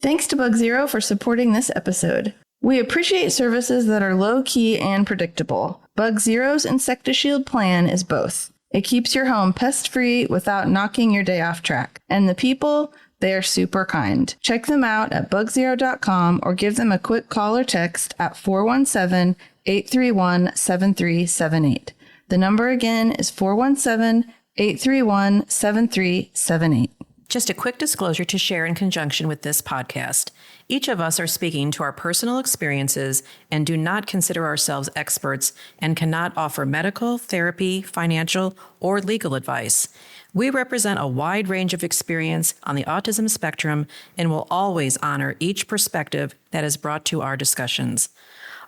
Thanks to Bug Zero for supporting this episode. We appreciate services that are low-key and predictable. Bug Zero's Insectishield plan is both. It keeps your home pest-free without knocking your day off track. And the people, they are super kind. Check them out at bugzero.com or give them a quick call or text at 417-831-7378. The number again is 417-831-7378. Just a quick disclosure to share in conjunction with this podcast. Each of us are speaking to our personal experiences and do not consider ourselves experts and cannot offer medical, therapy, financial, or legal advice. We represent a wide range of experience on the autism spectrum and will always honor each perspective that is brought to our discussions.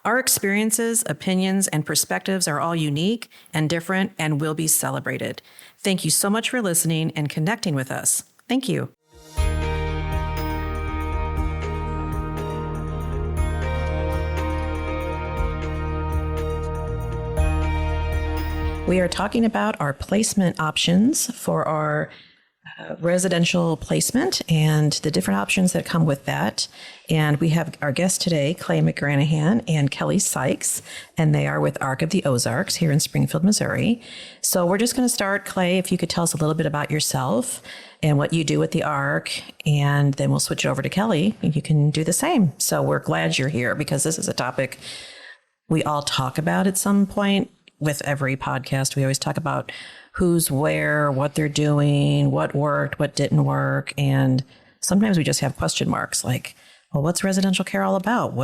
Our experiences, opinions, and perspectives are all unique and different and will be celebrated. Thank you so much for listening and connecting with us. Thank you. We are talking about our placement options for our residential placement and the different options that come with that. And we have our guests today, Kelley McGranahan and Kelley Sikes, and they are with ARC of the Ozarks here in Springfield, Missouri. So we're just going to start, Kelley, if you could tell us a little bit about yourself and what you do with the ARC, and then we'll switch it over to Kelley, and you can do the same. So we're glad you're here because this is a topic we all talk about at some point with every podcast. We always talk about who's where, what they're doing, what worked, what didn't work. And sometimes we just have question marks like, well, what's residential care all about?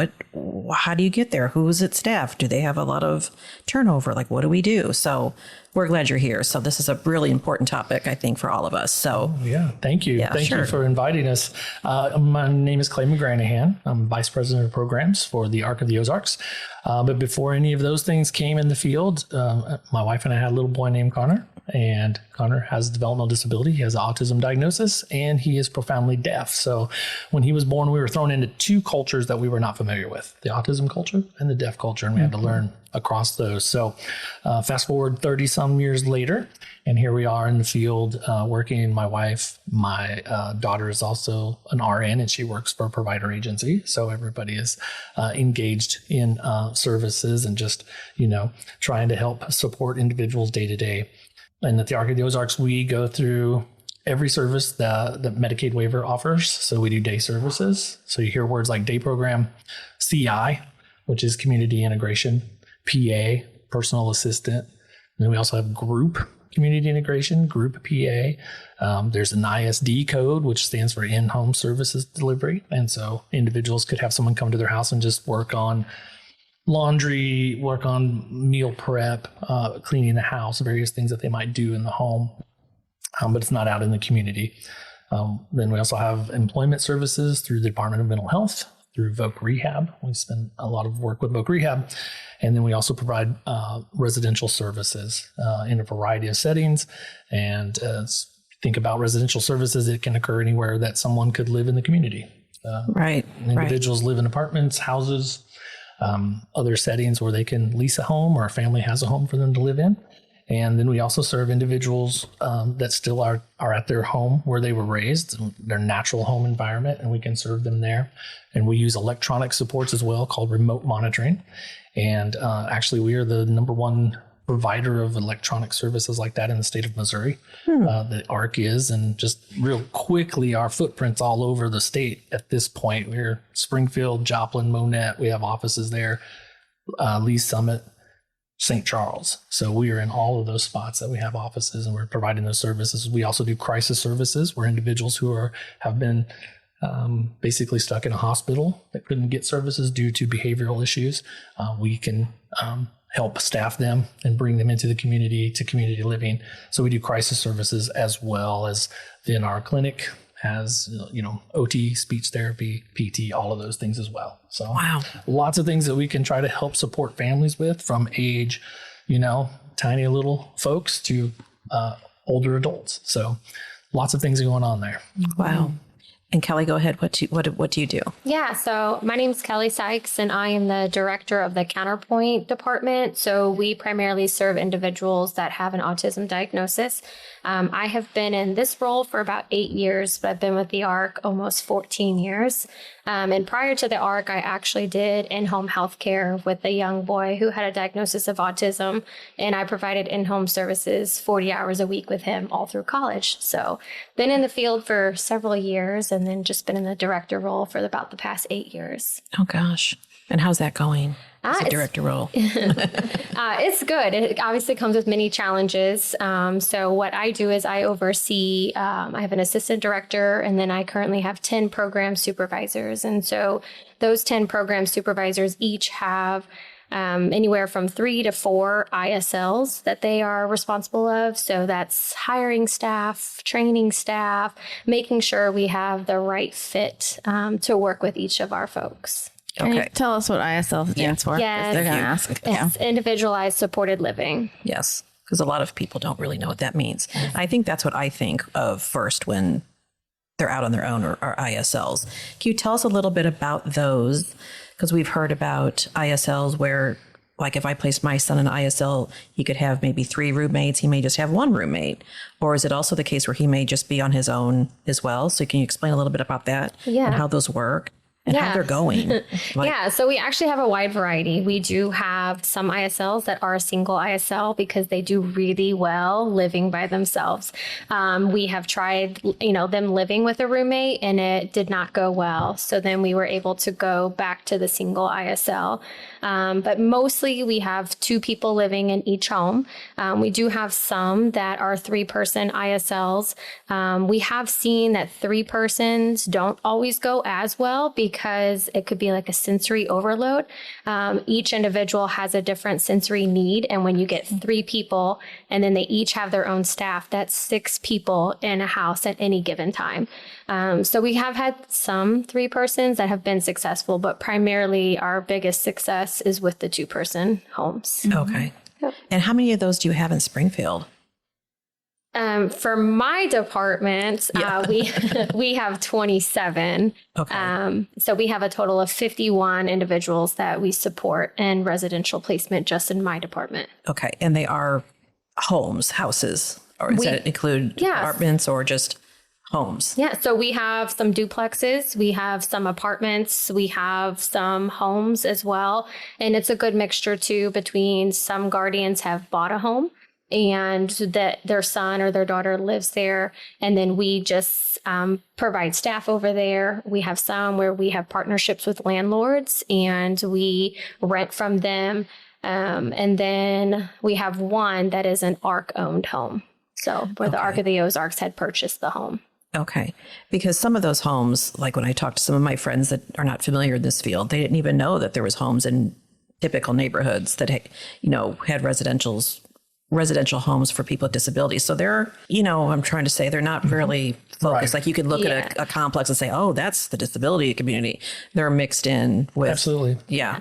How do you get there? Who's its staff? Do they have a lot of turnover? Like, what do we do? So we're glad you're here. So this is a really important topic, I think, for all of us. So yeah, thank you. Thank you for inviting us. My name is Kelley McGranahan. I'm Vice President of Programs for the ARC of the Ozarks. But before any of those things came in the field, my wife and I had a little boy named Connor. And Connor has a developmental disability. He has an autism diagnosis, and he is profoundly deaf. So when he was born, we were thrown into two cultures that we were not familiar with, the autism culture and the deaf culture, and we had to learn across those. So fast forward 30 some years later, and here we are in the field working. My wife, my daughter is also an RN, and she works for a provider agency. So everybody is engaged in services and just, trying to help support individuals day to day. And at the ARC of the Ozarks, we go through every service that the Medicaid waiver offers. So we do day services. So you hear words like day program, CI, which is community integration, PA, personal assistant. And then we also have group community integration, group PA. There's an ISD code, which stands for in-home services delivery. And so individuals could have someone come to their house and just work on laundry, work on meal prep, cleaning the house, various things that they might do in the home, but it's not out in the community. Then we also have employment services through the Department of Mental Health, through Voc Rehab. We spend a lot of work with Voc Rehab. And then we also provide residential services in a variety of settings. And think about residential services, it can occur anywhere that someone could live in the community. Individuals live in apartments, houses, other settings where they can lease a home or a family has a home for them to live in. And then we also serve individuals that still are at their home where they were raised, their natural home environment, and we can serve them there. And we use electronic supports as well called remote monitoring. And actually, we are the number one provider of electronic services like that in the state of Missouri. The ARC is, and just real quickly, our footprint's all over the state at this point. We're Springfield, Joplin, Monette. We have offices there, Lee Summit, St. Charles. So we are in all of those spots that we have offices, and we're providing those services. We also do crisis services where individuals who have been basically stuck in a hospital that couldn't get services due to behavioral issues. We can help staff them and bring them into the community to community living. So we do crisis services as well as then our clinic has, OT, speech therapy, PT, all of those things as well. So lots of things that we can try to help support families with from age, tiny little folks to older adults. So lots of things going on there. Wow. And Kelley, go ahead. What do you do? Yeah, so my name is Kelley Sikes, and I am the director of the Counterpoint department. So we primarily serve individuals that have an autism diagnosis. I have been in this role for about 8 years, but I've been with the ARC almost 14 years. And prior to the ARC, I actually did in-home health care with a young boy who had a diagnosis of autism, and I provided in-home services 40 hours a week with him all through college. So been in the field for several years, and then just been in the director role for about the past 8 years. Oh, gosh. And how's that going? As a director role? It's good. It obviously comes with many challenges. So what I do is I oversee, I have an assistant director, and then I currently have 10 program supervisors. And so those 10 program supervisors each have anywhere from 3 to 4 ISLs that they are responsible of. So that's hiring staff, training staff, making sure we have the right fit to work with each of our folks. Can you tell us what ISL stands for? Yes. They're going to ask. It's individualized supported living. Yes, because a lot of people don't really know what that means. I think that's what I think of first when they're out on their own or ISLs. Can you tell us a little bit about those? Because we've heard about ISLs where, like if I place my son in ISL, he could have maybe 3 roommates. He may just have 1 roommate. Or is it also the case where he may just be on his own as well? So can you explain a little bit about that and how those work? And how they're going. So we actually have a wide variety. We do have some ISLs that are a single ISL because they do really well living by themselves. We have tried, them living with a roommate, and it did not go well. So then we were able to go back to the single ISL. But mostly we have 2 people living in each home. We do have some that are 3-person ISLs. We have seen that 3 persons don't always go as well because it could be like a sensory overload. Each individual has a different sensory need. And when you get 3 people and then they each have their own staff, that's 6 people in a house at any given time. So we have had some 3 persons that have been successful, but primarily our biggest success is with the 2-person homes. Okay. Yep. And how many of those do you have in Springfield? For my department, we have 27. Okay. So we have a total of 51 individuals that we support in residential placement just in my department. Okay. And they are houses, or does that include apartments or just homes? Yeah. So we have some duplexes, we have some apartments, we have some homes as well. And it's a good mixture too between some guardians have bought a home and that their son or their daughter lives there. And then we just provide staff over there. We have some where we have partnerships with landlords and we rent from them. And then we have one that is an ARC-owned home. So where the ARC of the Ozarks had purchased the home. Okay. Because some of those homes, like when I talked to some of my friends that are not familiar in this field, they didn't even know that there was homes in typical neighborhoods that, had residential homes for people with disabilities. So they're, I'm trying to say they're not really focused. Right. Like you could look at a complex and say, oh, that's the disability community. They're mixed in with. Absolutely. Yeah.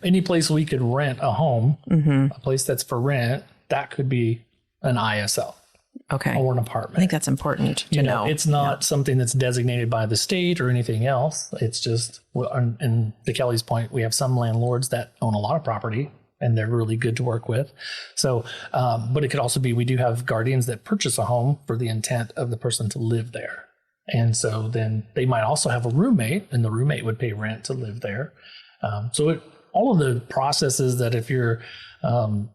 Any place we could rent a home, a place that's for rent, that could be an ISL. Okay. Or an apartment. I think that's important to know. It's not something that's designated by the state or anything else. It's just, and to Kelley's point, we have some landlords that own a lot of property and they're really good to work with. So, but it could also be, we do have guardians that purchase a home for the intent of the person to live there. And so then they might also have a roommate and the roommate would pay rent to live there. All of the processes that if you're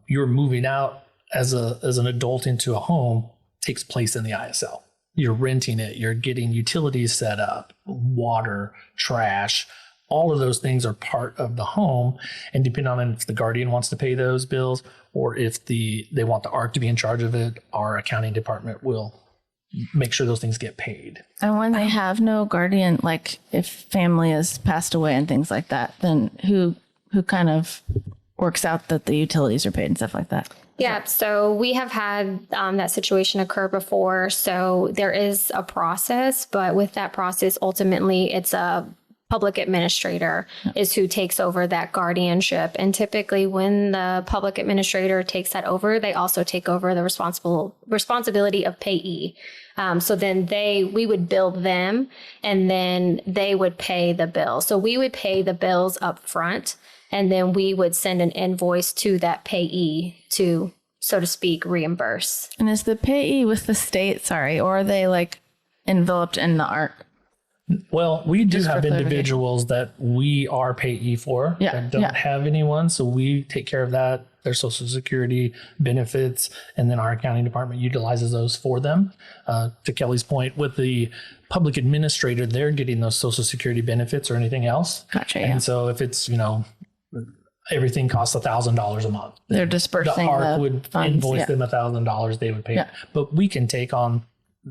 moving out as an adult into a home takes place in the ISL. You're renting it, you're getting utilities set up, water, trash, all of those things are part of the home. And depending on if the guardian wants to pay those bills or if they want the ARC to be in charge of it, our accounting department will make sure those things get paid. And when they have no guardian, like if family has passed away and things like that, then who kind of works out that the utilities are paid and stuff like that? Yeah, so we have had that situation occur before. So there is a process, but with that process, ultimately, it's a public administrator is who takes over that guardianship. And typically when the public administrator takes that over, they also take over the responsibility of payee. So then we would bill them, and then they would pay the bill. So we would pay the bills up front, and then we would send an invoice to that payee to, so to speak, reimburse. And is the payee with the state, or are they like enveloped in the ARC? Well, we do have individuals that we are payee for that don't have anyone. So we take care of that, their Social Security benefits, and then our accounting department utilizes those for them. To Kelley's point, with the public administrator, they're getting those Social Security benefits or anything else. Gotcha. And so if it's, everything costs $1,000 a month, they're dispersing the ARC would funds, invoice them $1,000, they would pay. Yeah. But we can take on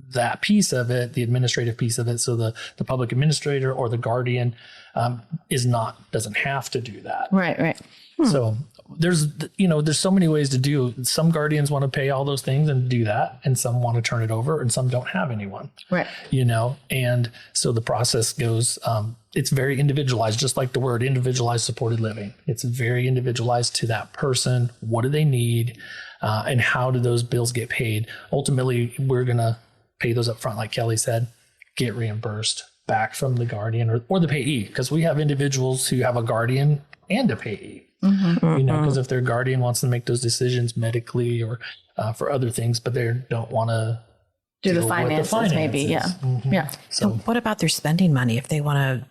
that piece of it, the administrative piece of it. So the public administrator or the guardian doesn't have to do that. Right. So there's so many ways to do. Some guardians want to pay all those things and do that, and some want to turn it over, and some don't have anyone. Right. And so the process goes, it's very individualized, just like the word individualized supported living. It's very individualized to that person. What do they need? And how do those bills get paid? Ultimately, we're going to pay those up front, like Kelley said, get reimbursed back from the guardian or the payee, because we have individuals who have a guardian and a payee. Because if their guardian wants to make those decisions medically or for other things, but they don't want to do the finances, maybe. Yeah. Yeah. So what about their spending money? If they want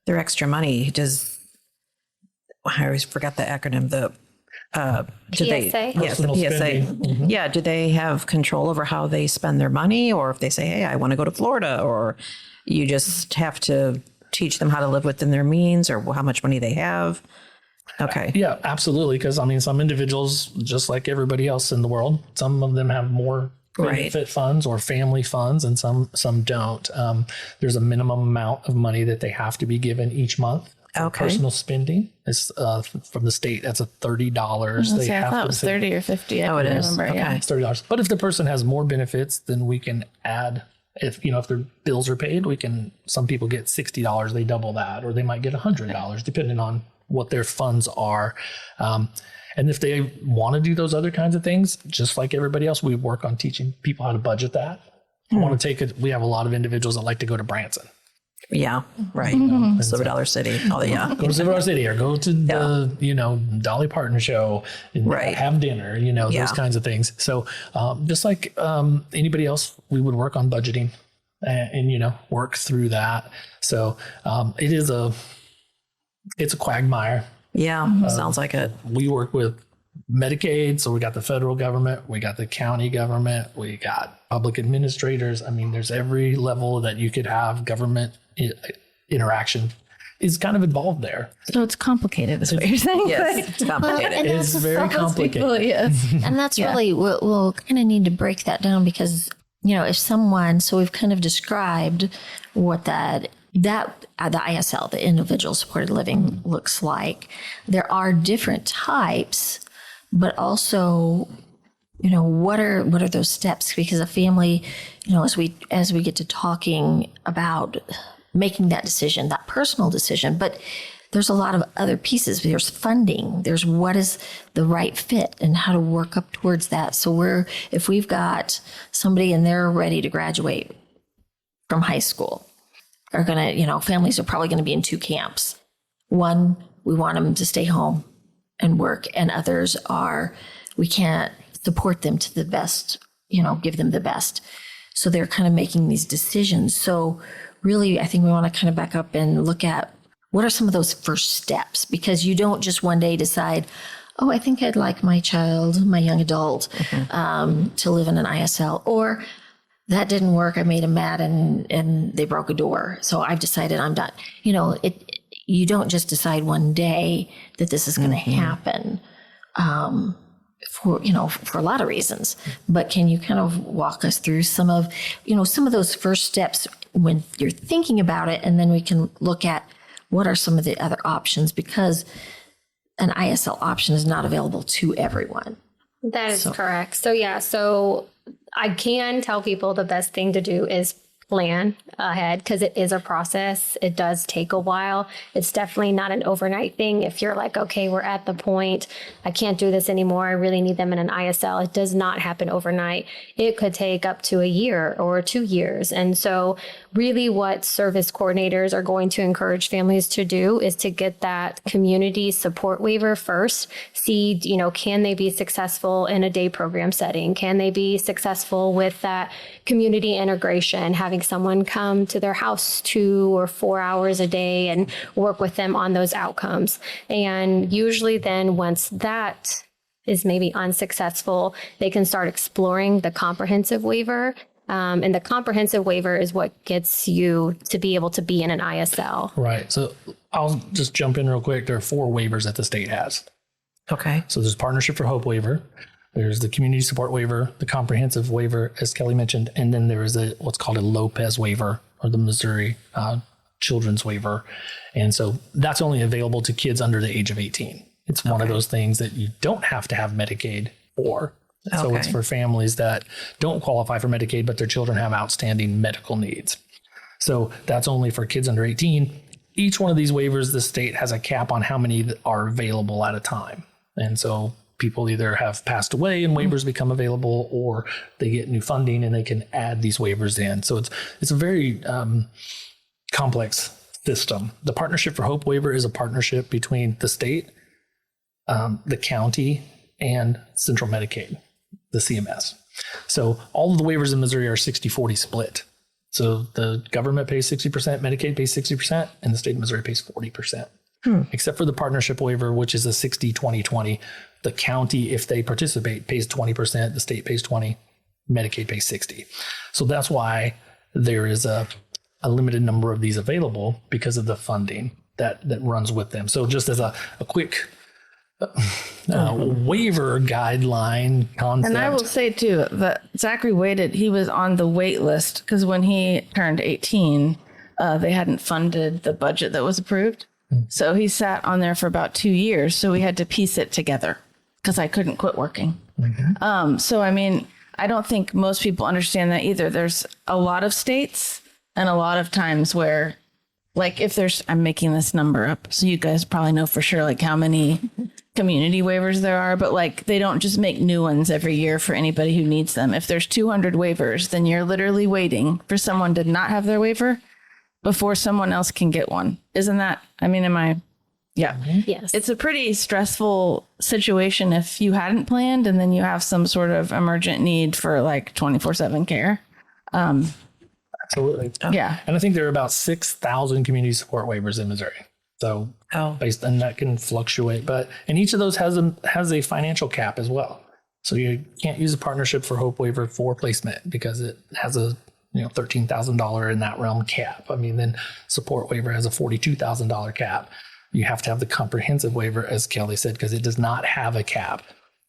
their extra money, I always forgot the acronym, PSA? The PSA. Yeah. Do they have control over how they spend their money? Or if they say, hey, I want to go to Florida, or you just have to teach them how to live within their means or how much money they have? Okay. Yeah, absolutely. Because some individuals, just like everybody else in the world, some of them have more benefit funds or family funds, and some don't. There's a minimum amount of money that they have to be given each month. Okay. Personal spending is from the state. That's $30. I thought it was 30 or 50. Oh, it is. Remember. Okay. Yeah. It's $30. But if the person has more benefits, then we can add. If their bills are paid, some people get $60. They double that, or they might get $100, depending on what their funds are. And if they want to do those other kinds of things, just like everybody else, we work on teaching people how to budget that. We have a lot of individuals that like to go to Branson. Yeah, right. Silver Dollar City. Go to Silver Dollar City, or go to the Dolly Parton show and have dinner, those kinds of things. So just like anybody else, we would work on budgeting and work through that. So it's a quagmire. Yeah, sounds like it. We work with Medicaid, so we got the federal government, we got the county government, we got public administrators. There's every level that you could have government interaction is kind of involved there. So it's complicated, is what you're saying? Yes, it's complicated. It's very complicated. People, yes. And that's really, we'll kind of need to break that down, because, if someone, so we've kind of described what the ISL, the individual supported living, looks like. There are different types, but also, what are those steps? Because a family, as we get to talking about making that decision, that personal decision, but there's a lot of other pieces. There's funding. There's what is the right fit and how to work up towards that. So if we've got somebody and they're ready to graduate from high school, are going to, families are probably going to be in two camps. One, we want them to stay home and work, and others we can't support them to the best, give them the best. So they're kind of making these decisions. So really, I think we want to kind of back up and look at what are some of those first steps, because you don't just one day decide, oh, I think I'd like my child, my young adult, to live in an ISL, or that didn't work. I made them mad and they broke a door. So I've decided I'm done. You don't just decide one day that this is going to happen for a lot of reasons. But can you kind of walk us through some of those first steps when you're thinking about it? And then we can look at what are some of the other options, because an ISL option is not available to everyone. That is correct. So I can tell people the best thing to do is plan ahead because it is a process. It does take a while. It's definitely not an overnight thing. If you're like, okay, we're at the point, I can't do this anymore, I really need them in an ISL, it does not happen overnight. It could take up to a year or 2 years. And so really what service coordinators are going to encourage families to do is to get that community support waiver first. See, can they be successful in a day program setting? Can they be successful with that community integration, having someone come to their house 2 or 4 hours a day and work with them on those outcomes? And usually then once that is maybe unsuccessful, they can start exploring the comprehensive waiver. And the comprehensive waiver is what gets you to be able to be in an ISL. Right. So I'll just jump in real quick. There are 4 waivers that the state has. Okay. So there's Partnership for Hope waiver. There's the Community Support waiver, the Comprehensive waiver, as Kelley mentioned, and then there is what's called a Lopez waiver, or the Missouri Children's waiver. And so that's only available to kids under the age of 18. It's one of those things that you don't have to have Medicaid for. So it's for families that don't qualify for Medicaid, but their children have outstanding medical needs. So that's only for kids under 18. Each one of these waivers, the state has a cap on how many that are available at a time. And so people either have passed away and waivers become available, or they get new funding and they can add these waivers in. So it's a very complex system. The Partnership for Hope waiver is a partnership between the state, the county, and Central Medicaid, the CMS. So all of the waivers in Missouri are 60-40 split. So the government pays 60%, Medicaid pays 60%, and the state of Missouri pays 40%. Except for the partnership waiver, which is a 60-20-20. The county, if they participate, pays 20%, the state pays 20%, Medicaid pays 60%. So that's why there is a limited number of these available, because of the funding that runs with them. So just as a quick waiver guideline concept. And I will say too that Zachary waited. He was on the wait list because when he turned 18, they hadn't funded the budget that was approved. So he sat on there for about 2 years. So we had to piece it together because I couldn't quit working. So, I mean, I don't think most people understand that either. There's a lot of states and a lot of times where, like, if there's, I'm making this number up, so you guys probably know for sure, like, how many community waivers there are, but like, they don't just make new ones every year for anybody who needs them. If there's 200 waivers, then you're literally waiting for someone to not have their waiver before someone else can get one. Isn't that, I mean, yeah. Yes. It's a pretty stressful situation if you hadn't planned and then you have some sort of emergent need for like 24/7 care. Absolutely. Yeah. And I think there are about 6,000 community support waivers in Missouri. So based on that can fluctuate, and each of those has a financial cap as well. So you can't use a Partnership for Hope waiver for placement because it has a $13,000 in that realm cap. I mean, then support waiver has a $42,000 cap. You have to have the comprehensive waiver, as Kelley said, because it does not have a cap.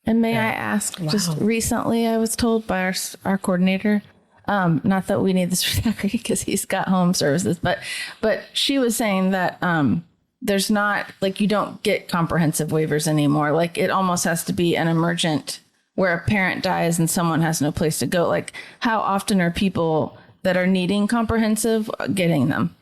And may I ask, just recently I was told by our coordinator, not that we need this for Zachary because he's got home services, but she was saying that there's not, like, you don't get comprehensive waivers anymore. Like, it almost has to be an emergent where a parent dies and someone has no place to go. Like, how often are people that are needing comprehensive getting them?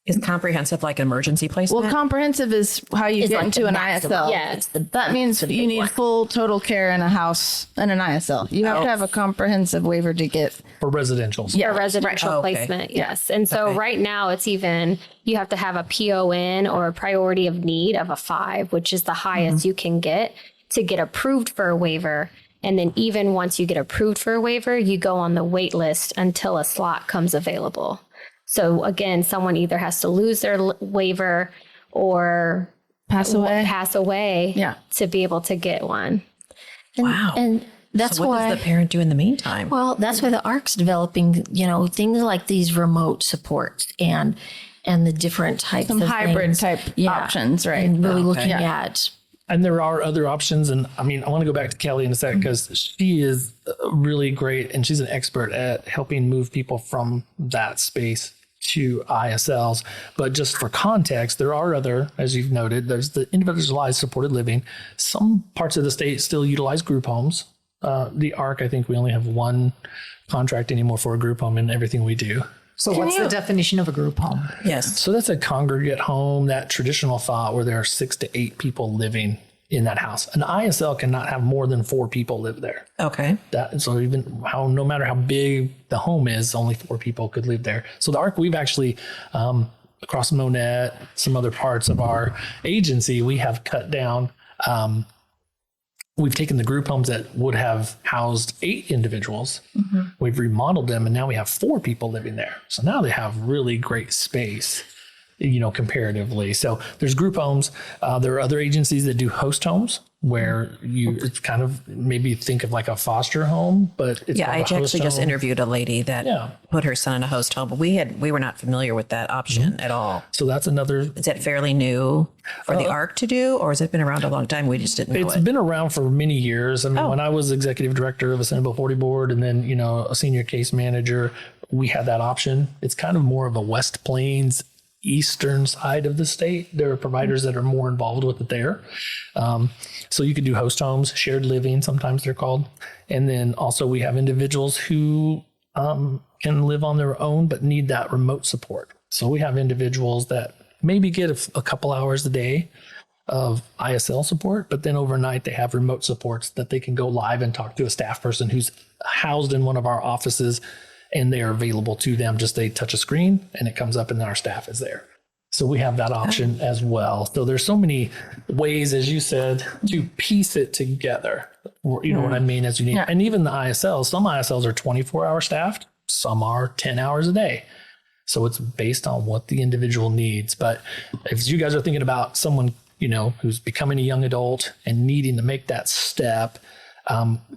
Is comprehensive like emergency placement? Well, comprehensive is how you get into an ISL. Yeah, that means you need full total care in a house in an ISL. You have to have a comprehensive waiver to get For residential. For residential placement, yes. And so right now it's even, you have to have a PON or a priority of need of a 5, which is the highest you can get to get approved for a waiver. And then even once you get approved for a waiver, you go on the wait list until a slot comes available. So again, someone either has to lose their waiver or pass away to be able to get one. And, and that's so what why does the parent do in the meantime? Well, that's why the ARC's developing, things like these remote supports and the different types some of hybrid things. type options, right? And really looking at. And there are other options. And I mean, I want to go back to Kelley in a sec because she is really great and she's an expert at helping move people from that space to ISLs. But just for context, there are other, as you've noted, there's the individualized supported living. Some parts of the state still utilize group homes. The ARC, I think we only have one contract anymore for a group home in everything we do. So what's the definition of a group home? Yes. So that's a congregate home, that traditional thought where there are 6 to 8 people living in that house. An ISL cannot have more than 4 people live there. Okay. So even no matter how big the home is, only 4 people could live there. So the ARC, we've actually, across Monette, some other parts of our agency, we have cut down. We've taken the group homes that would have housed 8 individuals. Mm-hmm. We've remodeled them, and now we have 4 people living there. So now they have really great space, comparatively. So there's group homes. There are other agencies that do host homes where it's kind of maybe think of like a foster home, but it's I actually just interviewed a lady that put her son in a host home, but we were not familiar with that option at all. So that's another. Is that fairly new for the ARC to do, or has it been around a long time? We just didn't know It's been around for many years. I mean, when I was executive director of a Senate Bill 40 board and then, a senior case manager, we had that option. It's kind of more of a West Plains eastern side of the state. There are providers that are more involved with it there. So you could do host homes, shared living, sometimes they're called. And then also we have individuals who can live on their own but need that remote support. So we have individuals that maybe get a couple hours a day of ISL support, but then overnight they have remote supports that they can go live and talk to a staff person who's housed in one of our offices, and they are available to them. Just they touch a screen and it comes up and our staff is there. So we have that option as well. So there's so many ways, as you said, to piece it together. You know what I mean? As you need. Yeah. And even the ISLs, some ISLs are 24-hour staffed. Some are 10 hours a day. So it's based on what the individual needs. But if you guys are thinking about someone, who's becoming a young adult and needing to make that step,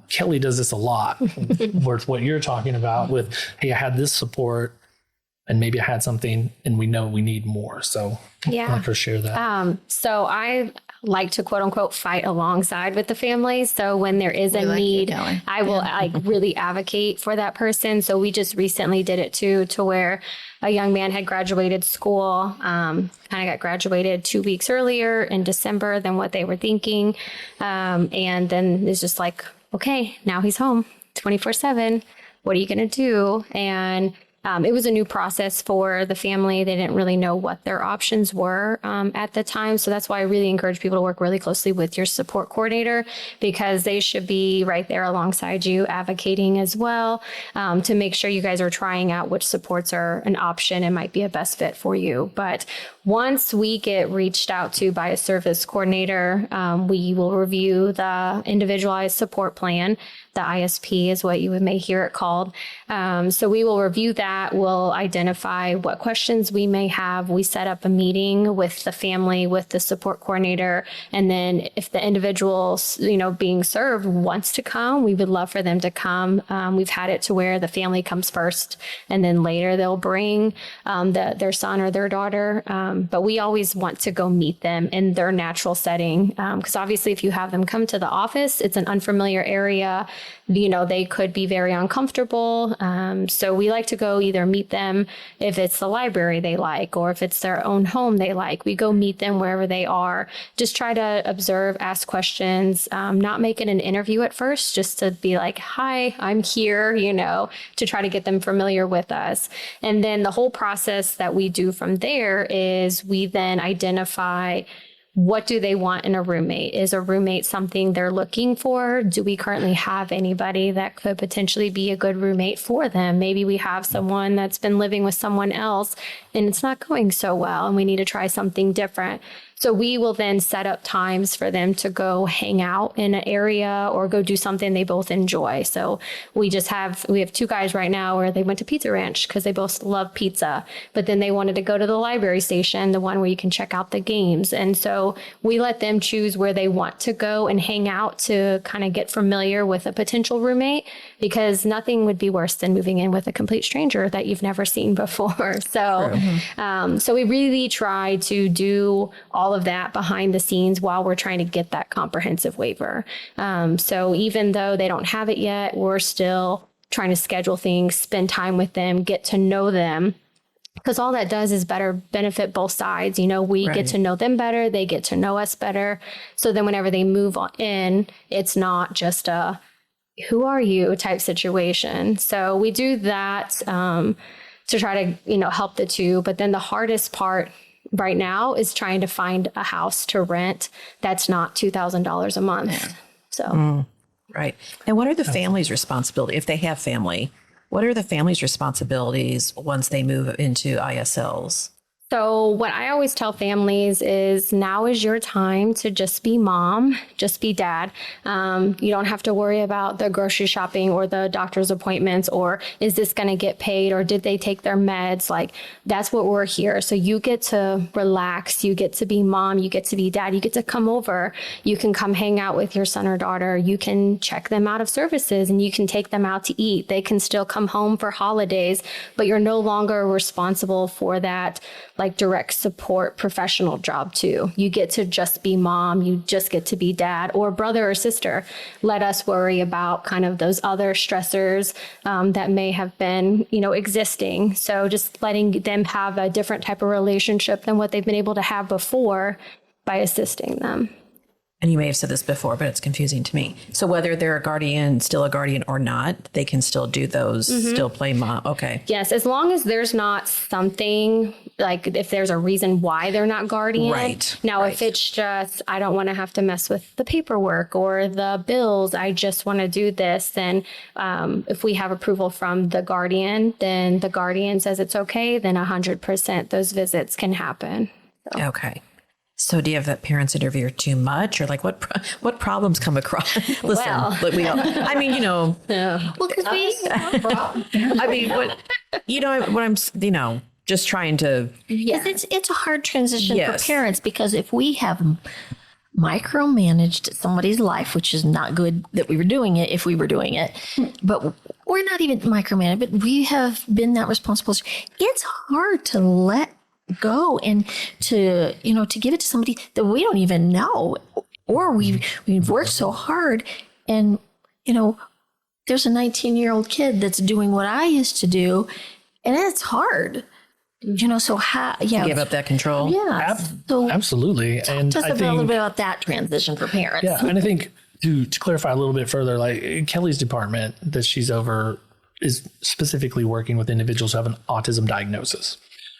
Kelley does this a lot with what you're talking about with, hey, I had this support and maybe I had something and we know we need more. So I'd like to share that. So I like to quote unquote fight alongside with the family. So when there is a need, I will really advocate for that person. So we just recently did it too, to where a young man had graduated school, kind of got graduated 2 weeks earlier in December than what they were thinking. And then it's just like, okay, now he's home 24/7. What are you going to do? And it was a new process for the family. They didn't really know what their options were at the time. So that's why I really encourage people to work really closely with your support coordinator, because they should be right there alongside you, advocating as well, to make sure you guys are trying out which supports are an option and might be a best fit for you. But once we get reached out to by a service coordinator, we will review the individualized support plan. The ISP is what you may hear it called. So we will review that. We'll identify what questions we may have. We set up a meeting with the family, with the support coordinator. And then if the individual, being served wants to come, we would love for them to come. We've had it to where the family comes first and then later they'll bring their son or their daughter. But we always want to go meet them in their natural setting. Because obviously if you have them come to the office, it's an unfamiliar area. They could be very uncomfortable. So we like to go either meet them if it's the library they like, or if it's their own home they like. We go meet them wherever they are. Just try to observe, ask questions, not make it an interview at first, just to be like, hi, I'm here, to try to get them familiar with us. And then the whole process that we do from there is we then identify, what do they want in a roommate? Is a roommate something they're looking for? Do we currently have anybody that could potentially be a good roommate for them? Maybe we have someone that's been living with someone else and it's not going so well and we need to try something different. So we will then set up times for them to go hang out in an area or go do something they both enjoy. So we have 2 guys right now where they went to Pizza Ranch because they both love pizza, but then they wanted to go to the library station, the one where you can check out the games. And so we let them choose where they want to go and hang out to kind of get familiar with a potential roommate, because nothing would be worse than moving in with a complete stranger that you've never seen before. So, so we really try to do all of that behind the scenes while we're trying to get that comprehensive waiver. So even though they don't have it yet, we're still trying to schedule things, spend time with them, get to know them, because all that does is better benefit both sides. We get to know them better. They get to know us better. So then whenever they move on in, it's not just who are you type situation. So we do that to try to, help the two. But then the hardest part right now is trying to find a house to rent that's not $2,000 a month. Yeah. So. Right. And what are the family's responsibility if they have family? What are the family's responsibilities once they move into ISLs? So what I always tell families is now is your time to just be mom, just be dad. You don't have to worry about the grocery shopping or the doctor's appointments, or is this going to get paid, or did they take their meds? Like, that's what we're here. So you get to relax. You get to be mom. You get to be dad. You get to come over. You can come hang out with your son or daughter. You can check them out of services and you can take them out to eat. They can still come home for holidays, but you're no longer responsible for that like direct support professional job too. You get to just be mom. You just get to be dad or brother or sister. Let us worry about kind of those other stressors that may have been, existing. So just letting them have a different type of relationship than what they've been able to have before by assisting them. And you may have said this before, but it's confusing to me. So whether they're still a guardian or not, they can still do those, still play mom. Okay. Yes, as long as there's not something like if there's a reason why they're not guardian. Right. Now, if it's just, I don't want to have to mess with the paperwork or the bills, I just want to do this, then if we have approval from the guardian, then the guardian says it's okay, then 100% those visits can happen. So. Okay. So do you have that parents interview too much, or like what problems come across? Listen, Well, we don't. I mean, Well, because I mean, what I'm, just trying to. yeah. It's a hard transition Yes. for parents, because if we have micromanaged somebody's life, which is not good that we were doing it if we were doing it, but we're not even micromanaged, but we have been that responsible. It's hard to let go and to give it to somebody that we don't even know, or we've worked so hard, and there's a 19-year-old kid that's doing what I used to do, and it's hard. So how? Yeah, give up that control. Yeah, so Absolutely. And tell us I a think, little bit about that transition for parents. yeah, and I think to clarify a little bit further, like Kelley's department that she's over is specifically working with individuals who have an autism diagnosis.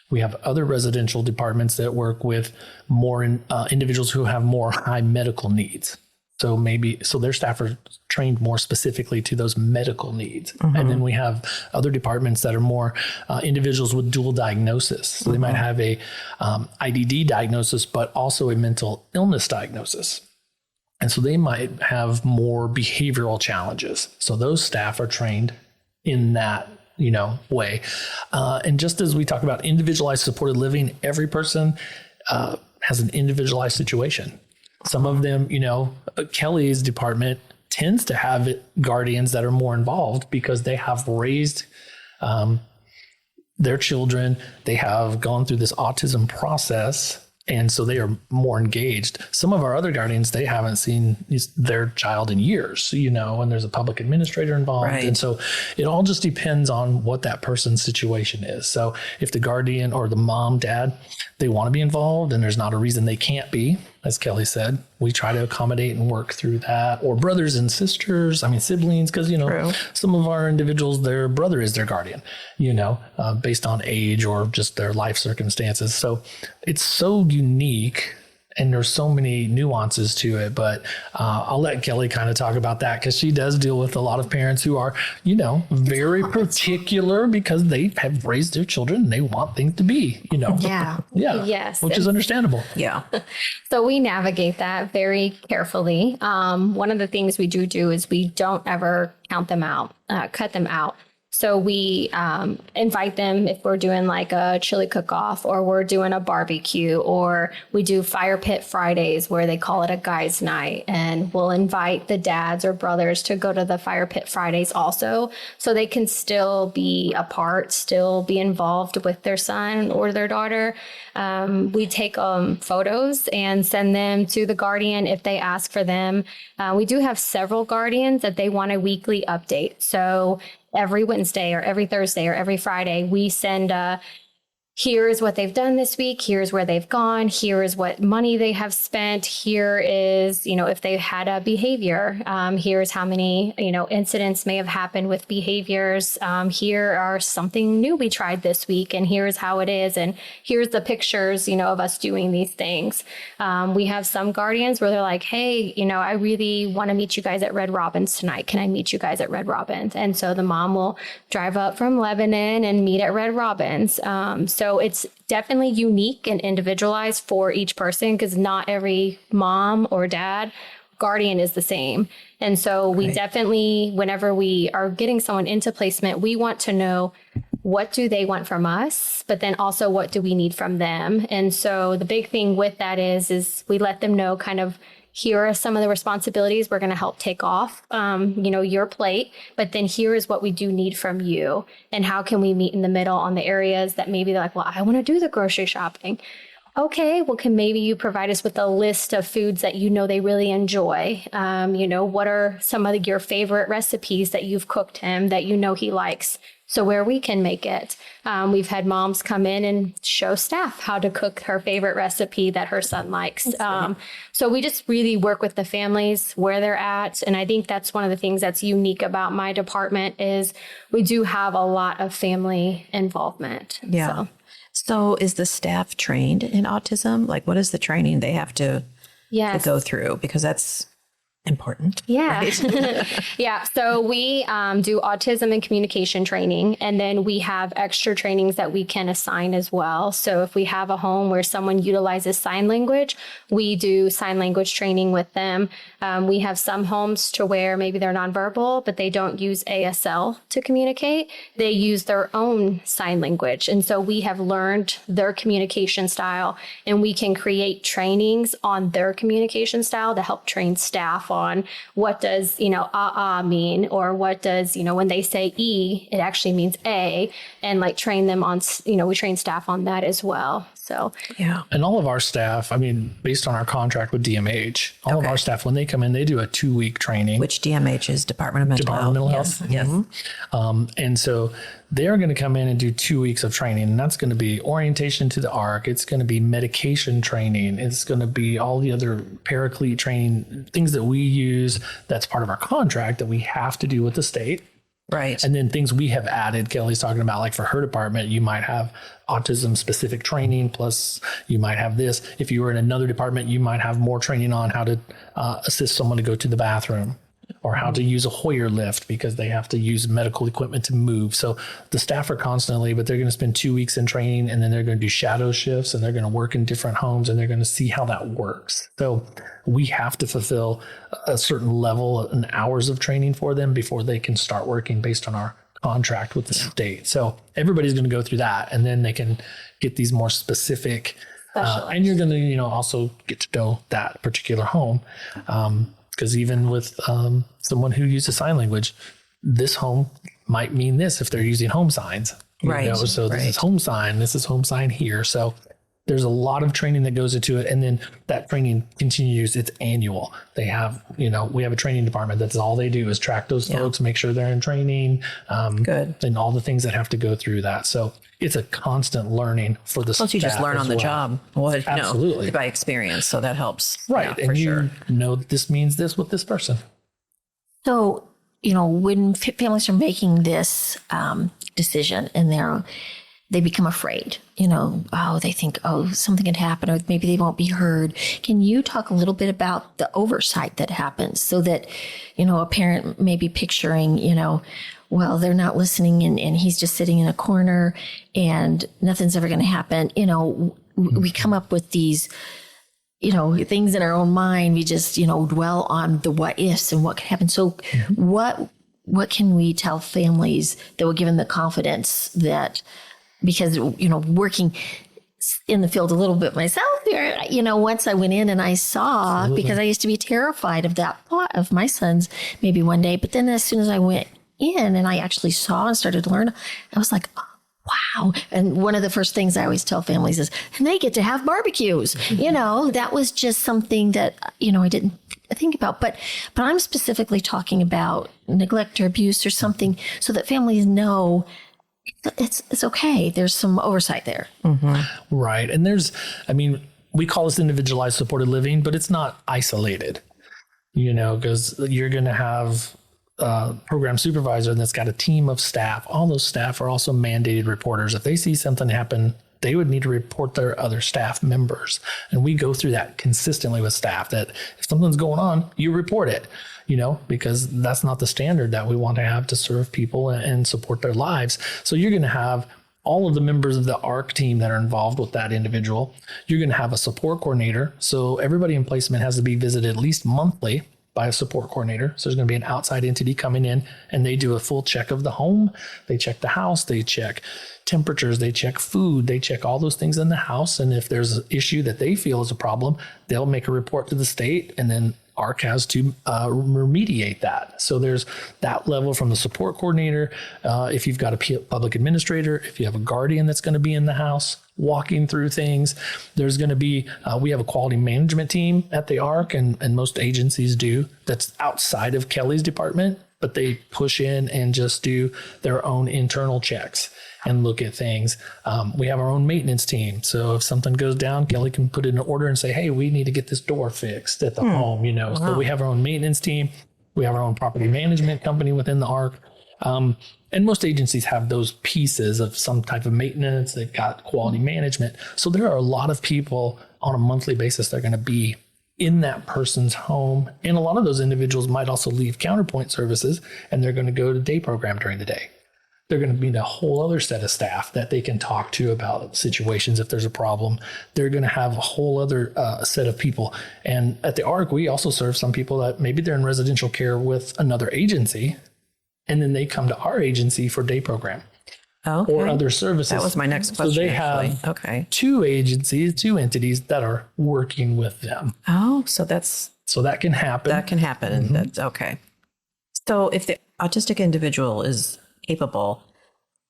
We have other residential departments that work with more individuals who have more high medical needs. So their staff are trained more specifically to those medical needs. Mm-hmm. And then we have other departments that are more individuals with dual diagnosis. So they might have a IDD diagnosis, but also a mental illness diagnosis. And so they might have more behavioral challenges. So those staff are trained in that way. And just as we talk about individualized supported living, every person has an individualized situation. Some of them, Kelley's department tends to have guardians that are more involved because they have raised their children. They have gone through this autism process. And so they are more engaged. Some of our other guardians, they haven't seen their child in years, and there's a public administrator involved. Right. And so it all just depends on what that person's situation is. So if the guardian or the mom, dad, they want to be involved and there's not a reason they can't be, as Kelley said, we try to accommodate and work through that. Or brothers and sisters, siblings, because, some of our individuals, their brother is their guardian, based on age or just their life circumstances. So it's so unique and there's so many nuances to it, but I'll let Kelley kind of talk about that because she does deal with a lot of parents who are, very particular because they have raised their children and they want things to be, Yeah. Yeah. Yes. Which is understandable. Yeah. So we navigate that very carefully. One of the things we do is we don't ever cut them out. So we invite them if we're doing like a chili cook-off or we're doing a barbecue, or we do fire pit Fridays where they call it a guys' night. And we'll invite the dads or brothers to go to the fire pit Fridays also, so they can still be a part, still be involved with their son or their daughter. We take photos and send them to the guardian if they ask for them. We do have several guardians that they want a weekly update. So every Wednesday or every Thursday or every Friday, we send here is what they've done this week. Here's where they've gone. Here is what money they have spent. Here is, if they had a behavior, here's how many, incidents may have happened with behaviors. Here are something new we tried this week, and here's how it is. And here's the pictures, of us doing these things. We have some guardians where they're like, hey, I really want to meet you guys at Red Robin's tonight. Can I meet you guys at Red Robin's? And so the mom will drive up from Lebanon and meet at Red Robin's. So it's definitely unique and individualized for each person, because not every mom or dad guardian is the same. And so we definitely, whenever we are getting someone into placement, we want to know, what do they want from us? But then also, what do we need from them? And so the big thing with that is we let them know kind of, here are some of the responsibilities we're going to help take off, your plate. But then here is what we do need from you. And how can we meet in the middle on the areas that maybe they're like, well, I want to do the grocery shopping. Okay, well, can maybe you provide us with a list of foods that they really enjoy? What are some of your favorite recipes that you've cooked him that he likes? So where we can make it. We've had moms come in and show staff how to cook her favorite recipe that her son likes. So we just really work with the families where they're at. And I think that's one of the things that's unique about my department is we do have a lot of family involvement. Yeah. So is the staff trained in autism? Like, what is the training they have to go through? Because that's important. Yeah. Right? Yeah. So we do autism and communication training, and then we have extra trainings that we can assign as well. So if we have a home where someone utilizes sign language, we do sign language training with them. We have some homes to where maybe they're nonverbal, but they don't use ASL to communicate. They use their own sign language. And so we have learned their communication style, and we can create trainings on their communication style to help train staff on what does, mean, or what does, when they say E, it actually means A, and like train them on, we train staff on that as well. So, yeah. And all of our staff, based on our contract with DMH, all of our staff, when they come in, they do a 2-week training. Which DMH is Department of Mental Health. Yes. Mm-hmm. And so they're going to come in and do 2 weeks of training, and that's going to be orientation to the ARC. It's going to be medication training. It's going to be all the other paraclete training, things that we use. That's part of our contract that we have to do with the state. Right. And then things we have added, Kelley's talking about, like for her department, you might have autism specific training, plus you might have this. If you were in another department, you might have more training on how to assist someone to go to the bathroom, or how to use a Hoyer lift because they have to use medical equipment to move. So the staff are constantly, but they're going to spend 2 weeks in training, and then they're going to do shadow shifts, and they're going to work in different homes, and they're going to see how that works. So we have to fulfill a certain level and hours of training for them before they can start working based on our contract with the state. So everybody's going to go through that, and then they can get these more specific, and you're going to, also get to know that particular home. Because even with someone who uses sign language, this home might mean this if they're using home signs. Right. So this is home sign, this is home sign here. So there's a lot of training that goes into it. And then that training continues. It's annual. They have, we have a training department. That's all they do is track those folks, make sure they're in training. Good. And all the things that have to go through that. So it's a constant learning for the staff. Plus you just learn on the job. Well, absolutely. By experience. So that helps. Right. Yeah, and you know that this means this with this person. So, when families are making this decision and they become afraid, they think, something could happen, or maybe they won't be heard. Can you talk a little bit about the oversight that happens so that, a parent may be picturing, well, they're not listening and he's just sitting in a corner and nothing's ever going to happen. We come up with these, things in our own mind. We just, dwell on the what ifs and what could happen. So what can we tell families that will give them the confidence that, because, working in the field a little bit myself here, once I went in and I saw, because I used to be terrified of that thought of my sons maybe one day. But then as soon as I went in and I actually saw and started to learn, I was like, oh, wow. And one of the first things I always tell families is, and they get to have barbecues. That was just something that, I didn't think about. But I'm specifically talking about neglect or abuse or something so that families know it's okay. There's some oversight there. Right. And we call this individualized supported living, but it's not isolated, because you're going to have a program supervisor that's got a team of staff. All those staff are also mandated reporters. If they see something happen, they would need to report their other staff members. And we go through that consistently with staff, that if something's going on, you report it, because that's not the standard that we want to have to serve people and support their lives. So you're going to have all of the members of the ARC team that are involved with that individual. You're going to have a support coordinator. So everybody in placement has to be visited at least monthly by a support coordinator. So there's going to be an outside entity coming in, and they do a full check of the home. They check the house. They check temperatures. They check food. They check all those things in the house. And if there's an issue that they feel is a problem, they'll make a report to the state, and then ARC has to remediate that. So there's that level from the support coordinator. If you've got a public administrator, if you have a guardian that's going to be in the house walking through things, there's going to be, we have a quality management team at the ARC, and most agencies do, that's outside of Kelley's department, but they push in and just do their own internal checks and look at things. We have our own maintenance team. So if something goes down, Kelley can put in an order and say, hey, we need to get this door fixed at the home, Wow. So we have our own maintenance team. We have our own property management company within the ARC. And most agencies have those pieces of some type of maintenance. They've got quality management. So there are a lot of people on a monthly basis that are going to be in that person's home. And a lot of those individuals might also leave Counterpoint services, and they're going to go to day program during the day. They're going to be in a whole other set of staff that they can talk to about situations if there's a problem. They're going to have a whole other set of people. And at the ARC, we also serve some people that maybe they're in residential care with another agency, and then they come to our agency for day program or other services. That was my next question. So they have two entities that are working with them. Oh, so that can happen. That can happen. And that's okay. So if the autistic individual is capable,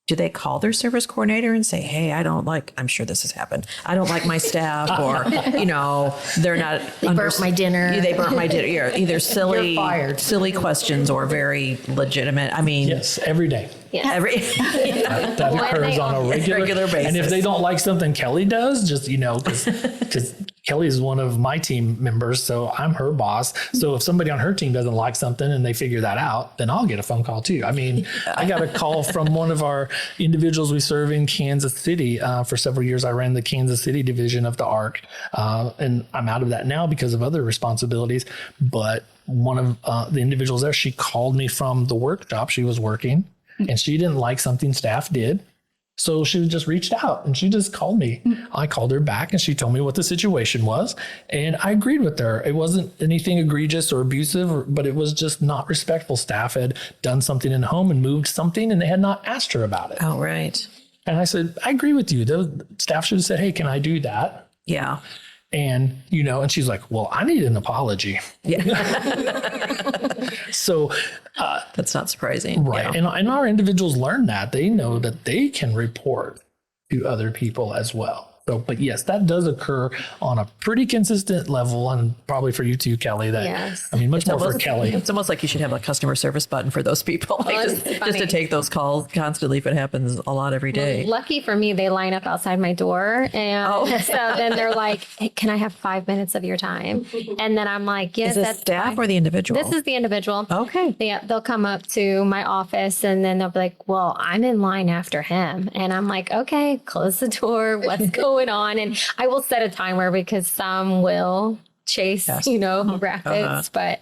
do they call their service coordinator and say, hey, I'm sure this has happened, I don't like my staff, or, they're not. They burnt my dinner. They burnt my dinner. Yeah, either silly questions or very legitimit. Yes, every day. Yes. That occurs on a regular basis. And if they don't like something Kelley does, just, because Kelley is one of my team members, so I'm her boss. So if somebody on her team doesn't like something and they figure that out, then I'll get a phone call too. I got a call from one of our individuals we serve in Kansas City. For several years, I ran the Kansas City division of the ARC, and I'm out of that now because of other responsibilities. But one of the individuals there, she called me from the workshop she was working, and she didn't like something staff did. So she just reached out and she just called me. I called her back and she told me what the situation was. And I agreed with her. It wasn't anything egregious or abusive, but it was just not respectful. Staff had done something in the home and moved something, and they had not asked her about it. Oh, right. And I said, I agree with you. The staff should have said, hey, can I do that? Yeah. And, and she's like, well, I need an apology. Yeah. So that's not surprising. Right. Yeah. And our individuals learn that. They know that they can report to other people as well. So, but yes, that does occur on a pretty consistent level, and probably for you too, Kelley. Much more for Kelley. It's almost like you should have a customer service button for those people, just to take those calls constantly if it happens a lot every day. Well, lucky for me, they line up outside my door, and so then they're like, hey, "Can I have 5 minutes of your time?" And then I'm like, "Yes." Is this staff fine. Or the individual? This is the individual. Okay. They'll come up to my office, and then they'll be like, "Well, I'm in line after him," and I'm like, "Okay, close the door. What's going on?" And I will set a timer because some will chase, rapids, but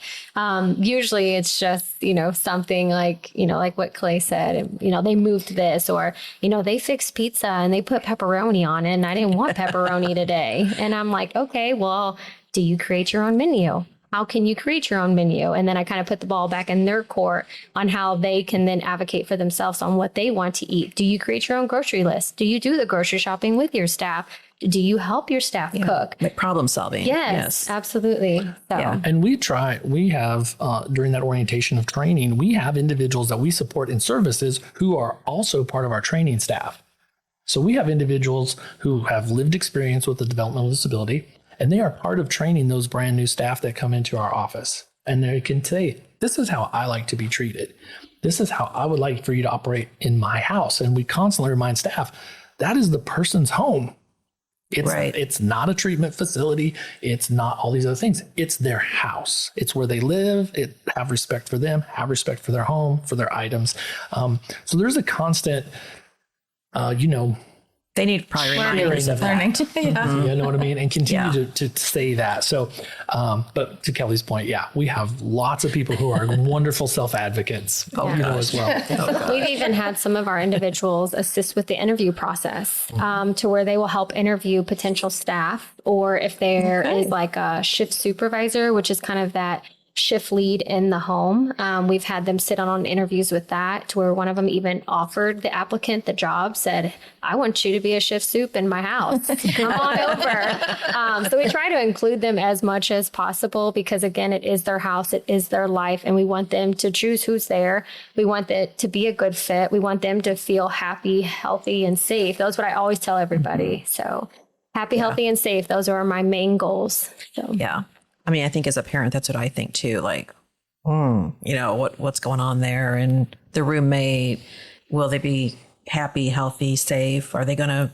usually it's just, something like what Clay said, they moved this, or, they fixed pizza and they put pepperoni on it and I didn't want pepperoni today. And I'm like, okay, well, do you create your own menu? How can you create your own menu? And then I kind of put the ball back in their court on how they can then advocate for themselves on what they want to eat. Do you create your own grocery list? Do you do the grocery shopping with your staff? Do you help your staff cook? Like problem solving. Yes, absolutely. So. Yeah. And we have, during that orientation of training, we have individuals that we support in services who are also part of our training staff. So we have individuals who have lived experience with a developmental disability, and they are part of training those brand new staff that come into our office. And they can say, this is how I like to be treated. This is how I would like for you to operate in my house. And we constantly remind staff, that is the person's home. It's not a treatment facility. It's not all these other things. It's their house. It's where they live. Have respect for them, have respect for their home, for their items. So there's a constant, they need probably reminders of learning. You know what I mean? And continue to say that. So, but to Kelley's point, we have lots of people who are wonderful self-advocates, as well. We've even had some of our individuals assist with the interview process to where they will help interview potential staff, or if there is like a shift supervisor, which is kind of that shift lead in the home. We've had them sit on interviews with that, to where one of them even offered the applicant the job, said, I want you to be a shift soup in my house. Come on over. So we try to include them as much as possible, because again, it is their house, it is their life, and we want them to choose who's there. We want it to be a good fit. We want them to feel happy, healthy, and safe. That's what I always tell everybody. So happy, healthy, and safe. Those are my main goals. So. Yeah. I mean, I think as a parent, that's what I think too. Like, what's going on there? And the roommate, will they be happy, healthy, safe? Are they going to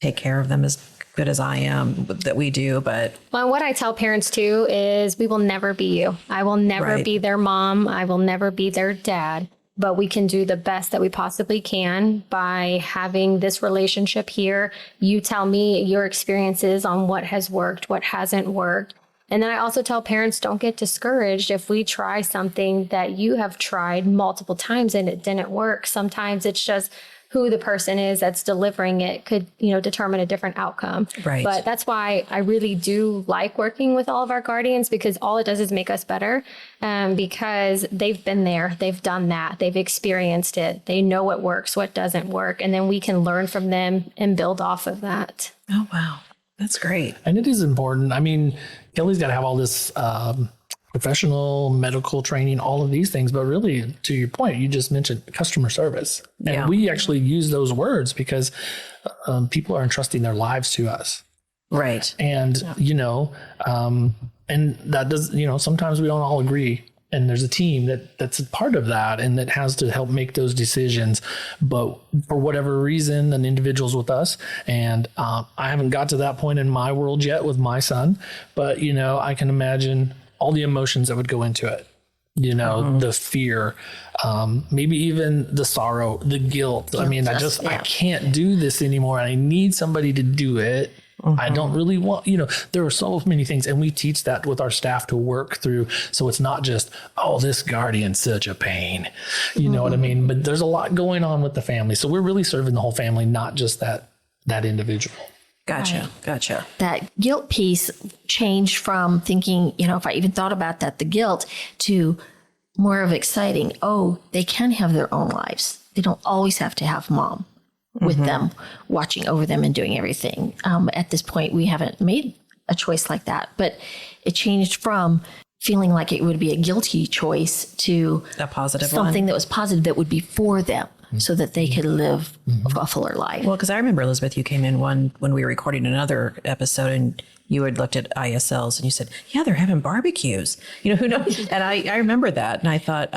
take care of them as good as I am, that we do? But well, what I tell parents too is, we will never be you. I will never be their mom. I will never be their dad. But we can do the best that we possibly can by having this relationship here. You tell me your experiences on what has worked, what hasn't worked. And then I also tell parents, don't get discouraged if we try something that you have tried multiple times and it didn't work. Sometimes it's just who the person is that's delivering it could, determine a different outcome. Right. But that's why I really do like working with all of our guardians, because all it does is make us better, because they've been there, they've done that, they've experienced it, they know what works, what doesn't work, and then we can learn from them and build off of that. Oh, wow. That's great. And it is important. I mean, Kelley's got to have all this professional medical training, all of these things. But really, to your point, you just mentioned customer service. And we actually use those words because people are entrusting their lives to us. Right. And, and that does, sometimes we don't all agree. And there's a team that's a part of that and that has to help make those decisions. But for whatever reason, an individual's with us. And I haven't got to that point in my world yet with my son. But, I can imagine all the emotions that would go into it. The fear, maybe even the sorrow, the guilt. I mean, I can't do this anymore. I need somebody to do it. I don't really want, there are so many things, and we teach that with our staff to work through. So it's not just, this guardian's such a pain, you know what I mean? But there's a lot going on with the family. So we're really serving the whole family, not just that individual. Gotcha. That guilt piece changed from thinking, if I even thought about that, the guilt, to more of exciting. Oh, they can have their own lives. They don't always have to have mom with them, watching over them and doing everything. At this point, we haven't made a choice like that, but it changed from feeling like it would be a guilty choice to a positive something that was positive, that would be for them, so that they could live a fuller life. Well, because I remember, Elizabeth, you came in when we were recording another episode, and you had looked at ISLs and you said, they're having barbecues. Who knows? And I remember that, and I thought,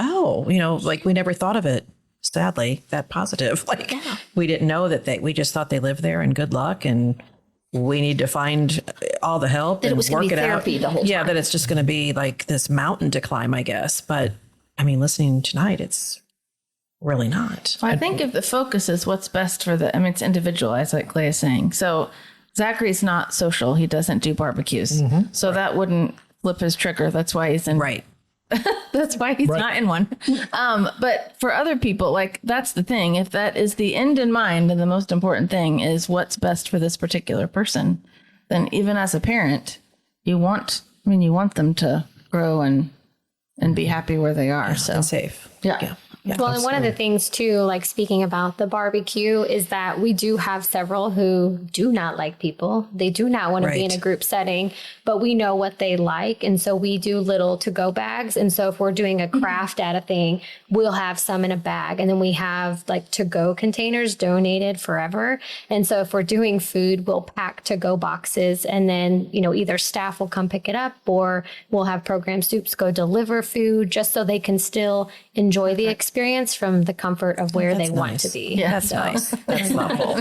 we never thought of it. Sadly, that positive. We didn't know that we just thought they lived there and good luck, and we need to find all the help and work it out. The whole time. That it's just going to be like this mountain to climb, I guess. But I mean, listening tonight, it's really not. Well, I think if the focus is what's best for it's individualized, like Clay is saying. So Zachary's not social. He doesn't do barbecues. So that wouldn't flip his trigger. That's why he's in. Right. That's why he's not in one. But for other people, that's the thing. If that is the end in mind, and the most important thing is what's best for this particular person, then even as a parent, you want them to grow and be happy where they are. And safe. Yeah. Well, and one of the things too, like speaking about the barbecue, is that we do have several who do not like people. They do not want to be in a group setting, but we know what they like. And so we do little to-go bags. And so if we're doing a craft at a thing, we'll have some in a bag. And then we have like to-go containers donated forever. And so if we're doing food, we'll pack to-go boxes, and then, either staff will come pick it up, or we'll have program soups go deliver food, just so they can still enjoy the experience from the comfort of where they want to be. Yeah, that's nice. That's thoughtful.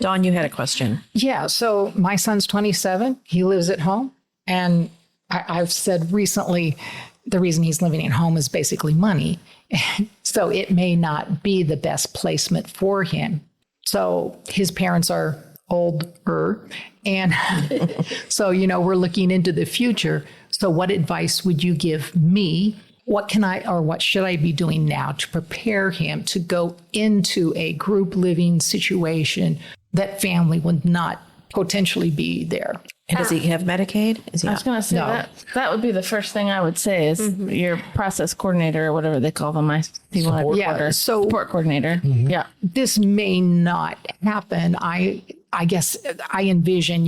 Dawn, you had a question. Yeah. So my son's 27. He lives at home. And I've said recently, the reason he's living at home is basically money. So it may not be the best placement for him. So his parents are older. And so, we're looking into the future. So what advice would you give me? What should I be doing now to prepare him to go into a group living situation that family would not potentially be there? And does he have Medicaid? I was going to say that would be the first thing I would say is your process coordinator, or whatever they call them. Support coordinator. Mm-hmm. Yeah. This may not happen. I guess I envision,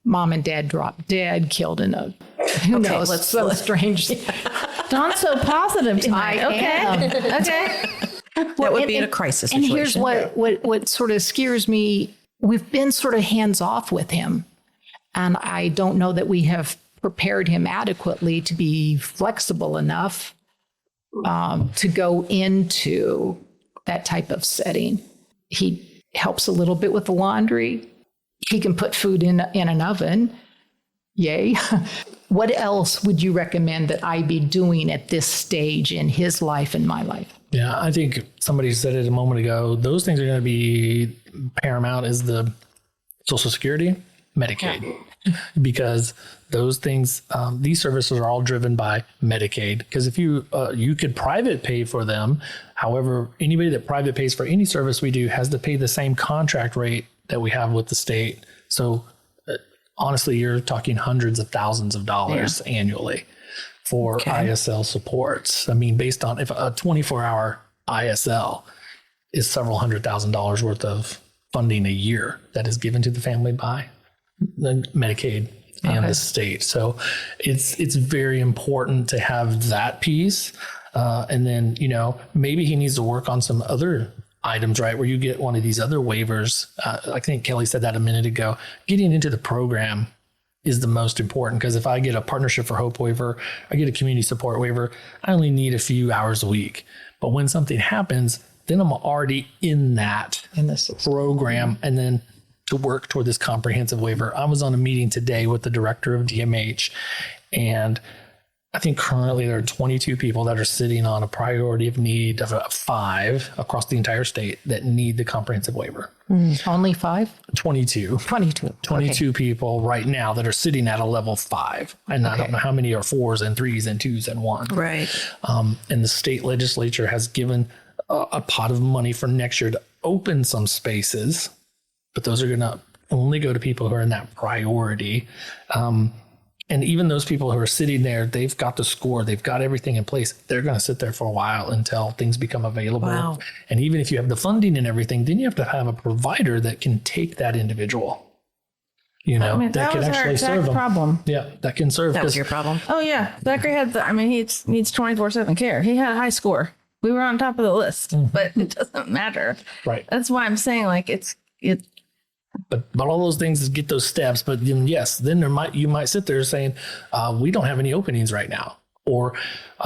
mom and dad dropped dead, killed in a, who knows, some strange. Dawn's so positive tonight. Okay. That would be in a crisis situation. And here's what sort of scares me. We've been sort of hands off with him. And I don't know that we have prepared him adequately to be flexible enough to go into that type of setting. He helps a little bit with the laundry. He can put food in an oven. Yay. What else would you recommend that I be doing at this stage in his life and my life? Yeah, I think somebody said it a moment ago. Those things are going to be paramount is the Social Security, Medicaid, because those things, these services are all driven by Medicaid. Because if you could private pay for them, however, anybody that private pays for any service we do has to pay the same contract rate that we have with the state. So honestly, you're talking hundreds of thousands of dollars annually for ISL supports. I mean, based on if a 24-hour ISL is several $100,000 worth of funding a year that is given to the family by the Medicaid and the state. So it's very important to have that piece. And then, maybe he needs to work on some other items, right? Where you get one of these other waivers. I think Kelley said that a minute ago. Getting into the program is the most important, because if I get a Partnership for Hope waiver, I get a community support waiver, I only need a few hours a week. But when something happens, then I'm already in this program, and then to work toward this comprehensive waiver. I was on a meeting today with the director of DMH, and I think currently there are 22 people that are sitting on a priority of need of 5 across the entire state that need the comprehensive waiver. Only 5? 22 people right now that are sitting at a level 5. And I don't know how many are 4s and 3s and 2s and 1s. Right. And the state legislature has given a pot of money for next year to open some spaces, but those are going to only go to people who are in that priority. And even those people who are sitting there, they've got the score, they've got everything in place. They're going to sit there for a while until things become available. Wow. And even if you have the funding and everything, then you have to have a provider that can take that individual, that can actually serve them. Problem. Yeah, that can serve. That was your problem. Oh yeah, Zachary had he needs 24/7 care. He had a high score. We were on top of the list, but it doesn't matter. Right. That's why I'm saying it. But all those things is get those steps. But then, yes, then you might sit there saying, we don't have any openings right now. Or,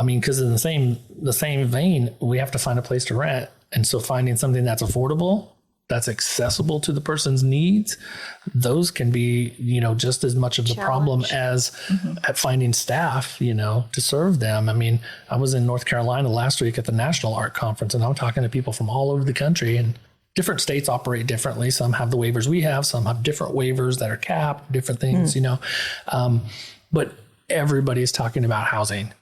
because in the same vein, we have to find a place to rent. And so finding something that's affordable, that's accessible to the person's needs, those can be, just as much of the problem as at finding staff, to serve them. I was in North Carolina last week at the National Art Conference, and I'm talking to people from all over the country, and different states operate differently. Some have the waivers we have, some have different waivers that are capped, different things, but everybody's talking about housing,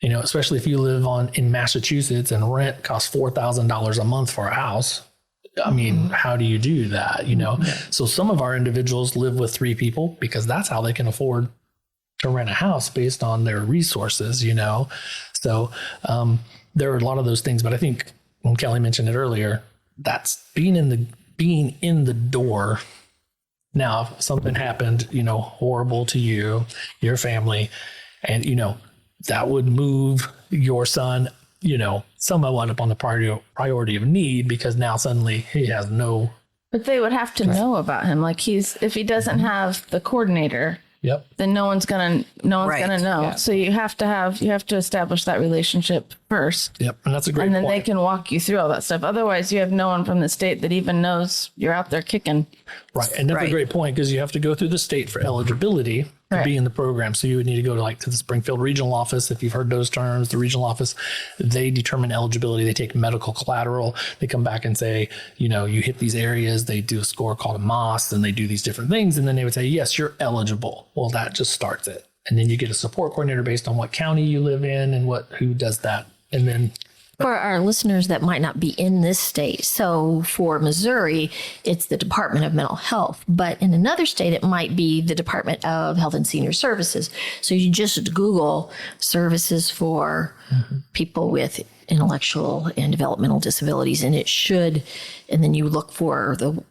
especially if you live in Massachusetts and rent costs $4,000 a month for a house. How do you do that? So some of our individuals live with 3 people because that's how they can afford to rent a house based on their resources, So, there are a lot of those things, but I think when Kelley mentioned it earlier, that's being in the door. Now, if something happened, horrible to you, your family, and, that would move your son, somewhat up on the priority of need, because now suddenly he has no. But they would have to know about him. Like if he doesn't have the coordinator, Yep. then no one's gonna know. Yeah. So you have to establish that relationship first. Yep. And that's a great point. And then point. they can walk you through all that stuff. Otherwise, you have no one from the state that even knows you're out there kicking. Right. And that's a great point, because you have to go through the state for eligibility to be in the program. So you would need to go to the Springfield regional office. If you've heard those terms, the regional office, they determine eligibility. They take medical collateral. They come back and say, you hit these areas. They do a score called a MOS, and they do these different things. And then they would say, yes, you're eligible. Well, that just starts it. And then you get a support coordinator based on what county you live in and who does that. And then for our listeners that might not be in this state. So for Missouri, it's the Department of Mental Health. But in another state, it might be the Department of Health and Senior Services. So you just Google services for people with intellectual and developmental disabilities, and and then you look for the,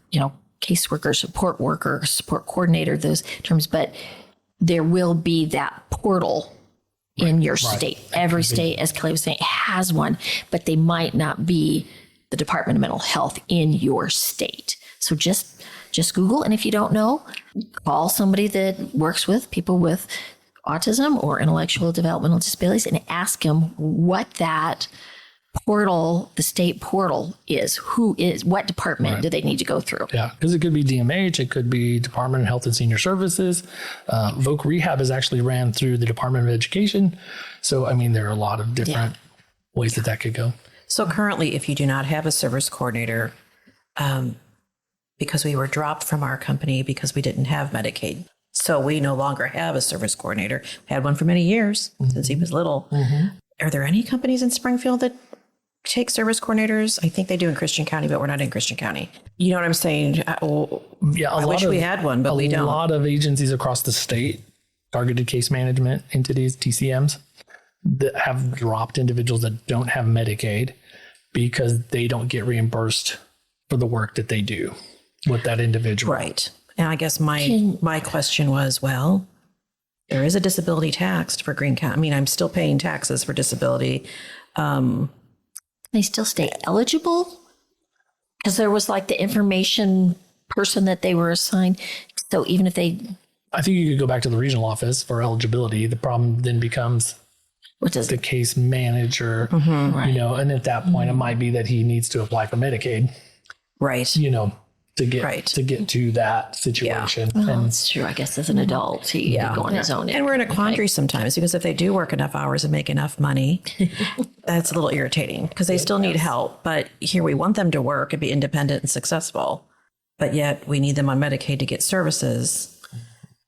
caseworker, support worker, support coordinator, those terms. But there will be that portal in your state. Every state, as Kelley was saying, has one, but they might not be the Department of Mental Health in your state. So just Google, and if you don't know, call somebody that works with people with autism or intellectual developmental disabilities and ask them what that portal, the state portal is. What department do they need to go through? Yeah, because it could be DMH, it could be Department of Health and Senior Services. Voc Rehab is actually ran through the Department of Education. So, there are a lot of different ways that could go. So currently, if you do not have a service coordinator, because we were dropped from our company because we didn't have Medicaid, so we no longer have a service coordinator. We had one for many years since he was little. Are there any companies in Springfield that take service coordinators? I think they do in Christian County, but we're not in Christian County. You know what I'm saying? I wish we had one, but we don't. A lot of agencies across the state, targeted case management entities, TCMs, that have dropped individuals that don't have Medicaid because they don't get reimbursed for the work that they do with that individual. Right. And I guess my question was, well, there is a disability tax for Greene County. I'm still paying taxes for disability. They still stay eligible? Because there was the information person that they were assigned. So even if they... I think you could go back to the regional office for eligibility. The problem then becomes the case manager, and at that point it might be that he needs to apply for Medicaid. Right. To get to that situation. Yeah. Well, that's true. I guess as an adult, he could go on his own. And we're in a quandary sometimes, because if they do work enough hours and make enough money, that's a little irritating, because they still need help. But here we want them to work and be independent and successful, but yet we need them on Medicaid to get services,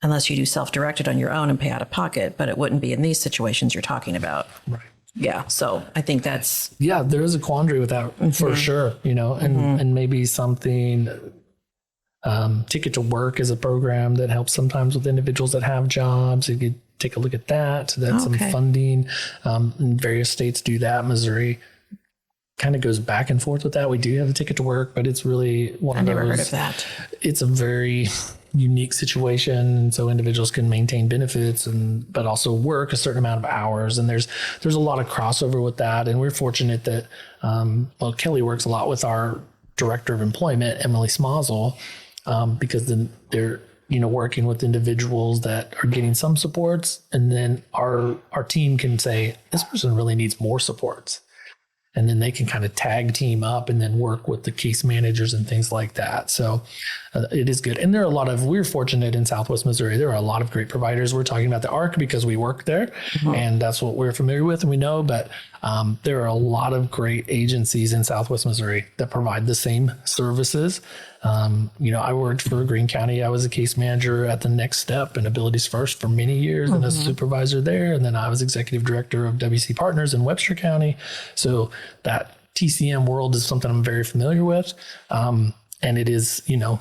unless you do self-directed on your own and pay out of pocket. But it wouldn't be in these situations you're talking about. Right. Yeah. So I think that's... Yeah, there is a quandary with that for sure, and maybe something, Ticket to Work is a program that helps sometimes with individuals that have jobs. You could take a look at that. That's some funding. Various states do that. Missouri kind of goes back and forth with that. We do have a Ticket to Work, but it's really one of those... I never heard of that. It's a very unique situation, and so individuals can maintain benefits but also work a certain amount of hours, and there's a lot of crossover with that. And we're fortunate that Kelley works a lot with our director of employment, Emily Smazel, because then they're working with individuals that are getting some supports, and then our team can say, this person really needs more supports. And then they can kind of tag team up and then work with the case managers and things like that. So it is good. And there are we're fortunate in Southwest Missouri. There are a lot of great providers. We're talking about the ARC because we work there, and that's what we're familiar with and we know. But there are a lot of great agencies in Southwest Missouri that provide the same services. I worked for Greene County. I was a case manager at the Next Step and Abilities First for many years, and a supervisor there. And then I was executive director of WC Partners in Webster County. So that TCM world is something I'm very familiar with. And it is, you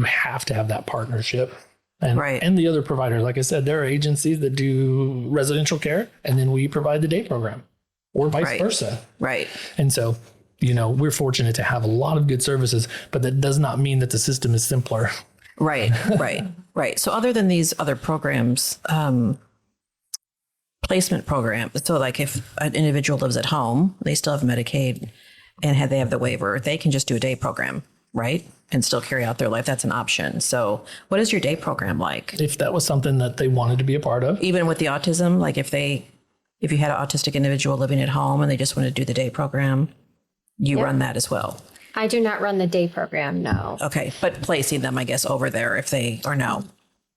have to have that partnership. And the other providers, like I said, there are agencies that do residential care, and then we provide the day program. or vice versa. Right. And so, we're fortunate to have a lot of good services, but that does not mean that the system is simpler. Right. So other than these other programs, placement program. So like if an individual lives at home, they still have Medicaid and they have the waiver, they can just do a day program, right? And still carry out their life. That's an option. So what is your day program like? If that was something that they wanted to be a part of. Even with the autism, like if you had an autistic individual living at home and they just want to do the day program, you run that as well. I do not run the day program, no. Okay, but placing them, I guess, over there if they, or no.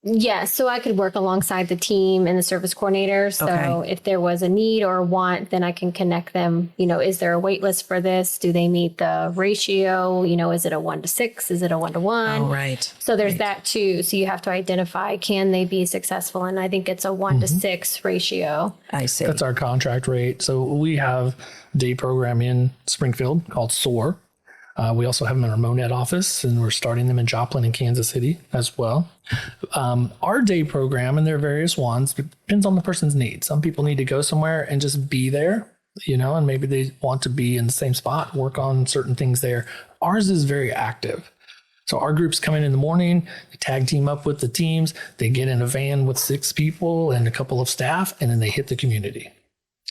Yes, so I could work alongside the team and the service coordinator. So if there was a need or a want, then I can connect them. Is there a wait list for this? Do they meet the ratio? Is it a 1-to-6? Is it a 1-to-1? Oh, right. So there's that too. So you have to identify, can they be successful? And I think it's a 1-to-6 ratio. I see. That's our contract rate. So we have a day program in Springfield called SOAR. We also have them in our Monette office, and we're starting them in Joplin and Kansas City as well. Our day program, and there are various ones, depends on the person's needs. Some people need to go somewhere and just be there, and maybe they want to be in the same spot, work on certain things there. Ours is very active. So our groups come in the morning, they tag team up with the teams, they get in a van with 6 people and a couple of staff, and then they hit the community.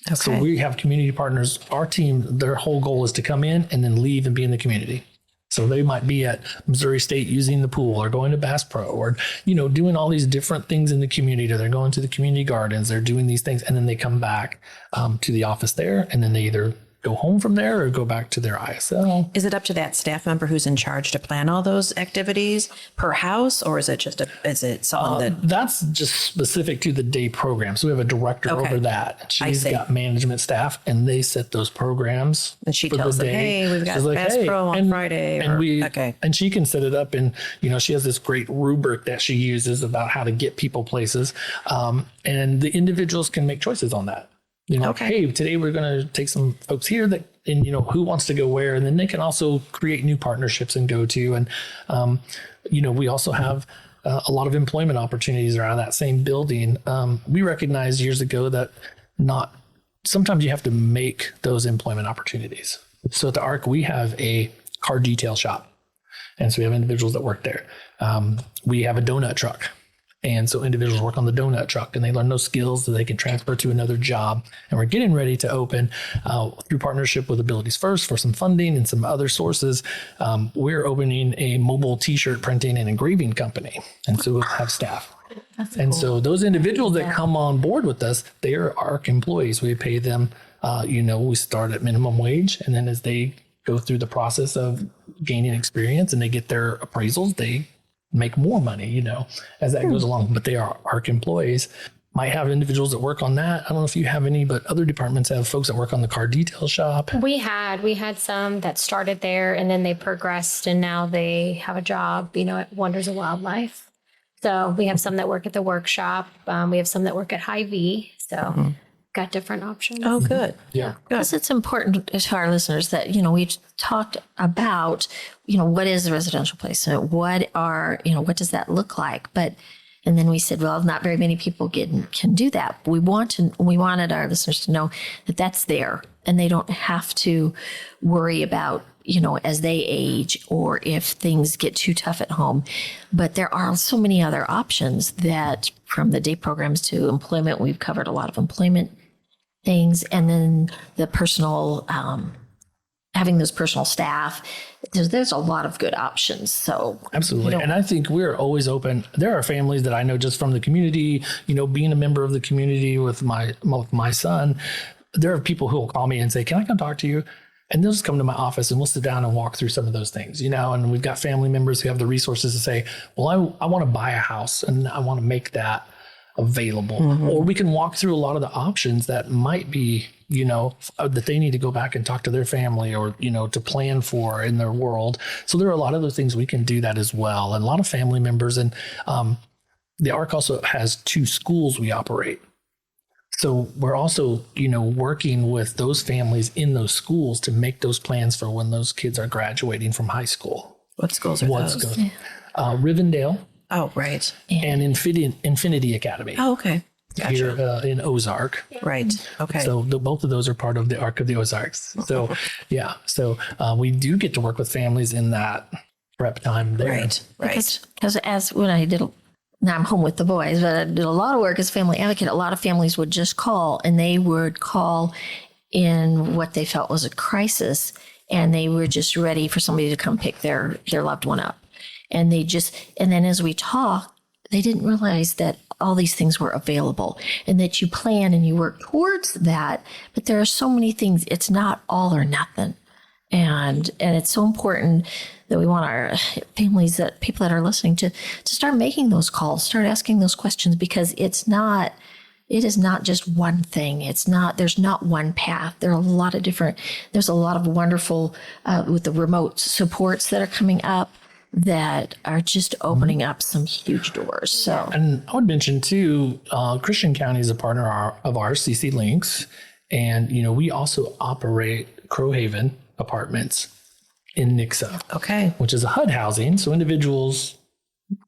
Okay. So we have community partners. Our team, their whole goal is to come in and then leave and be in the community. So they might be at Missouri State using the pool or going to Bass Pro or, doing all these different things in the community. Or they're going to the community gardens. They're doing these things. And then they come back to the office there. And then they either go home from there or go back to their ISL. Is it up to that staff member who's in charge to plan all those activities per house, or is it just someone that's just specific to the day program? So we have a director over that. She's got management staff, and they set those programs. And she tells them, "Hey, we've got Bass Pro on Friday," and she can set it up. And she has this great rubric that she uses about how to get people places, and the individuals can make choices on that. Hey, today we're going to take some folks here and who wants to go where, and then they can also create new partnerships and go to. And, we also have a lot of employment opportunities around that same building. We recognized years ago that sometimes you have to make those employment opportunities. So at the ARC, we have a car detail shop. And so we have individuals that work there. We have a donut truck. And so individuals work on the donut truck and they learn those skills that they can transfer to another job. And we're getting ready to open through partnership with Abilities First for some funding and some other sources. We're opening a mobile T-shirt printing and engraving company. And so we'll have staff. So those individuals that come on board with us, they are ARC employees. We pay them, we start at minimum wage. And then as they go through the process of gaining experience and they get their appraisals, they make more money, as that goes along. But they are ARC employees. Might have individuals that work on that. I don't know if you have any, but other departments have folks that work on the car detail shop. We had some that started there and then they progressed and now they have a job, at Wonders of Wildlife. So we have some that work at the workshop. We have some that work at Hy-Vee. So got different options. Oh, good. Yeah. Because it's important to our listeners that, we talked about, what is a residential placement? What does that look like? And then we said, well, not very many people can do that. We wanted our listeners to know that that's there and they don't have to worry about, as they age or if things get too tough at home. But there are so many other options that from the day programs to employment, we've covered a lot of employment things. And then the personal, having those personal staff, there's a lot of good options. So absolutely. And I think we're always open. There are families that I know just from the community, being a member of the community with my son, there are people who will call me and say, can I come talk to you? And they'll just come to my office and we'll sit down and walk through some of those things, and we've got family members who have the resources to say, well, I want to buy a house and I want to make that available, or we can walk through a lot of the options that might be, that they need to go back and talk to their family or, to plan for in their world. So there are a lot of those things we can do that as well. And a lot of family members and the ARC also has 2 schools we operate. So we're also, working with those families in those schools to make those plans for when those kids are graduating from high school. What schools are those? Rivendell. Oh, right. And Infinity Academy. Oh, okay. here in Ozark. Right. Okay. So both of those are part of the Arc of the Ozarks. So yeah, so we do get to work with families in that prep time there. Right. Because as when I did, now I'm home with the boys, but I did a lot of work as family advocate. A lot of families would just call, and they would call in what they felt was a crisis, and they were just ready for somebody to come pick their loved one up. And then as we talked, they didn't realize that all these things were available and that you plan and you work towards that. But there are so many things. It's not all or nothing. And it's so important that we want our families, that people that are listening to start making those calls, start asking those questions, because it is not just one thing. There's not one path. There's a lot of wonderful, with the remote supports that are coming up, that are just opening up some huge doors. So, and I would mention too, Christian County is a partner of ours, CC Links, and we also operate Crowhaven Apartments in Nixa, which is a HUD housing. So individuals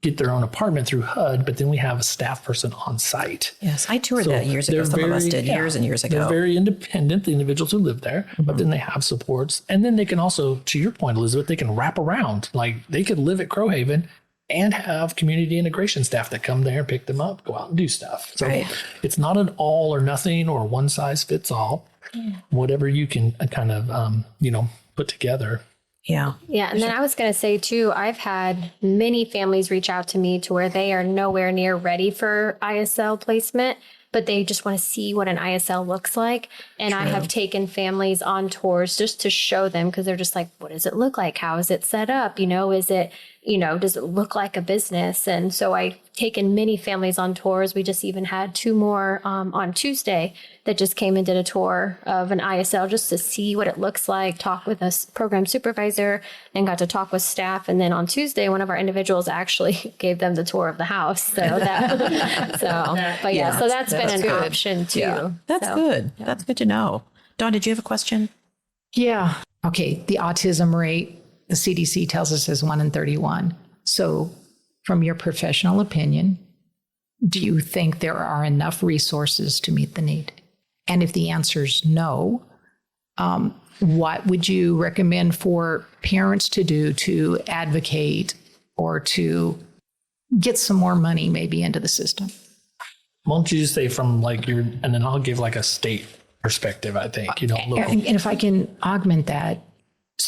get their own apartment through HUD, but then we have a staff person on site. Yes, I toured that years ago. Some of us did years and years ago. They're very independent, the individuals who live there, but then they have supports. And then they can also, to your point, Elizabeth, they can wrap around. Like they could live at Crowhaven and have community integration staff that come there, pick them up, go out and do stuff. So it's not an all or nothing or one size fits all. Whatever you can kind of, put together. Yeah. And then I was going to say too, I've had many families reach out to me to where they are nowhere near ready for ISL placement, but they just want to see what an ISL looks like. And I have taken families on tours just to show them, because they're just like, what does it look like? How is it set up? Is it, does it look like a business? And so I've taken many families on tours. We just even had 2 more on Tuesday that just came and did a tour of an ISL just to see what it looks like, talk with a program supervisor, and got to talk with staff. And then on Tuesday, one of our individuals actually gave them the tour of the house. So so that's been an option too. Yeah. That's good. Yeah. That's good to know. Dawn, did you have a question? Yeah. Okay. The autism rate, the CDC tells us, is 1 in 31. So from your professional opinion, do you think there are enough resources to meet the need? And if the answer is no, what would you recommend for parents to do to advocate or to get some more money maybe into the system? Why don't you just say from and then I'll give a state perspective, I think, local. And if I can augment that.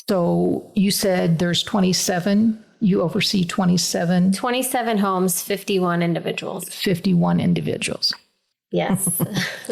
So you said there's 27, you oversee 27 homes, 51 individuals. 51 individuals. Yes.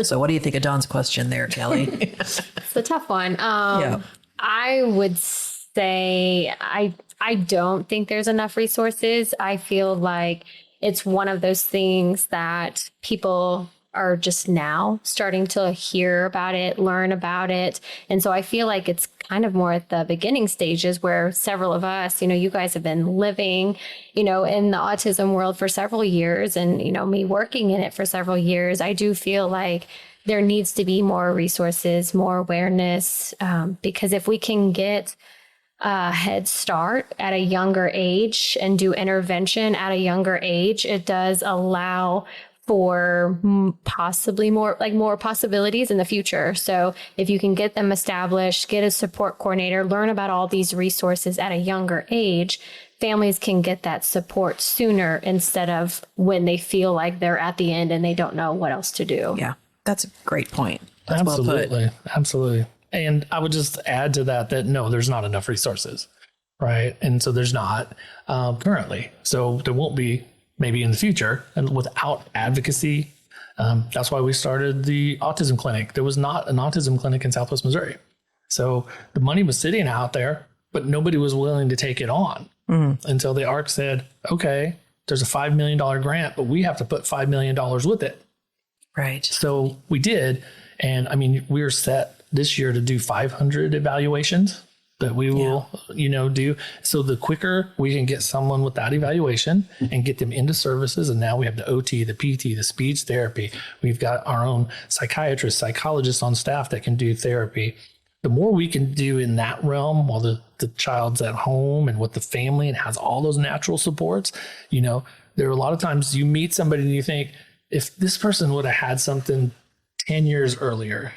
So what do you think of Dawn's question there, Kelley? It's a tough one. I would say I don't think there's enough resources. I feel like it's one of those things that people are just now starting to hear about it, learn about it. And so I feel like it's kind of more at the beginning stages where several of us, you guys have been living, in the autism world for several years, and, me working in it for several years. I do feel like there needs to be more resources, more awareness, because if we can get a head start at a younger age and do intervention at a younger age, it does allow for possibly more possibilities in the future. So if you can get them established, get a support coordinator, learn about all these resources at a younger age, families can get that support sooner instead of when they feel like they're at the end and they don't know what else to do. Yeah, that's a great point. That's Absolutely. Well put. Absolutely. And I would just add to that no, there's not enough resources, right? And so there's not currently. So there won't be maybe in the future, and without advocacy. That's why we started the autism clinic. There was not an autism clinic in Southwest Missouri. So the money was sitting out there, but nobody was willing to take it on until the ARC said, okay, there's a $5 million grant, but we have to put $5 million with it. Right. So we did. And we're set this year to do 500 evaluations that we will, do. So the quicker we can get someone with that evaluation and get them into services. And now we have the OT, the PT, the speech therapy. We've got our own psychiatrists, psychologists on staff that can do therapy. The more we can do in that realm while the child's at home and with the family and has all those natural supports, there are a lot of times you meet somebody and you think, if this person would have had something 10 years earlier,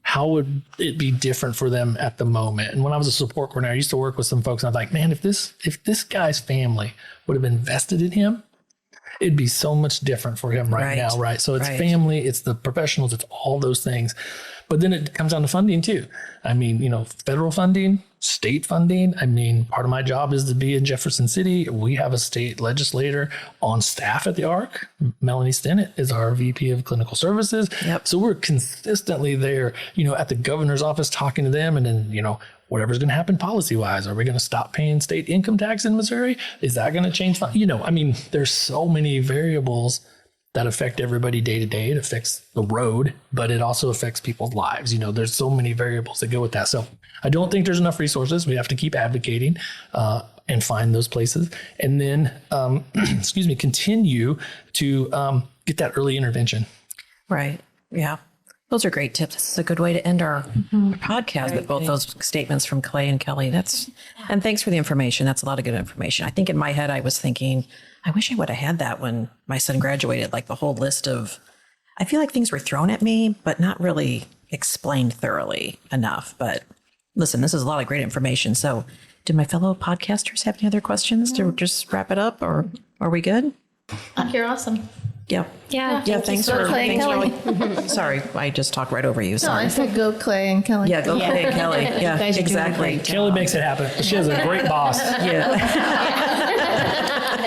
how would it be different for them at the moment? And when I was a support coordinator, I used to work with some folks, and I was like, man, if this guy's family would have invested in him, it'd be so much different for him right now, right? So it's family, it's the professionals, it's all those things. But then it comes down to funding too. I mean, federal funding, state funding. I mean, part of my job is to be in Jefferson City. We have a state legislator on staff at the ARC. Melanie Stinnett is our VP of Clinical Services. Yep. So we're consistently there, at the governor's office talking to them, and then, whatever's going to happen policy-wise. Are we going to stop paying state income tax in Missouri? Is that going to change? There's so many variables that affect everybody day to day. It affects the road, but it also affects people's lives. There's so many variables that go with that. So I don't think there's enough resources. We have to keep advocating and find those places. And then, continue to get that early intervention. Right. Yeah. Those are great tips. This is a good way to end our podcast with both those statements from Clay and Kelley. And thanks for the information. That's a lot of good information. I think in my head, I was thinking, I wish I would have had that when my son graduated, like the whole list of, I feel like things were thrown at me, but not really explained thoroughly enough. But listen, this is a lot of great information. So do my fellow podcasters have any other questions to just wrap it up, or are we good? You're awesome. Yeah. Thanks for Kelley. Sorry, I just talked right over you. No, Sorry. I said go Clay and Kelley. Yeah, go Clay and Kelley. Yeah, guys are doing exactly. great. Kelley makes it happen. She has a great boss. Yeah.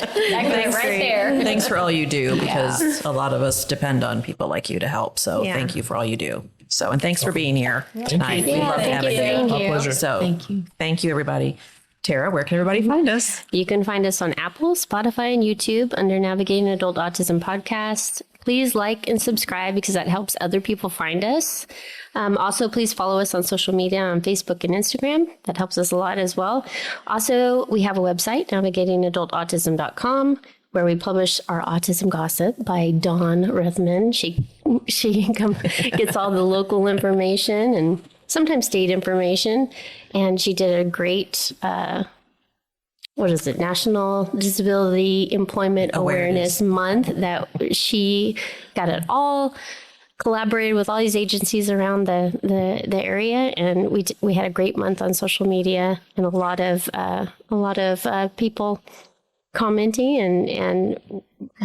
Thanks right there. Thanks for all you do, because a lot of us depend on people like you to help. So thank you for all you do. So, and thanks for being here tonight. We love having you. Thank you. Pleasure. So thank you, everybody. Tara, where can everybody find us? You can find us on Apple, Spotify, and YouTube under Navigating Adult Autism Podcast. Please like and subscribe because that helps other people find us. Also, please follow us on social media on Facebook and Instagram. That helps us a lot as well. Also, we have a website, navigatingadultautism.com, where we publish our autism gossip by Dawn Ruthman. She gets all the local information and sometimes state information. And she did a great, National Disability Employment Awareness Month, that she got it all collaborated with all these agencies around the area. And we had a great month on social media, and a lot of people commenting, and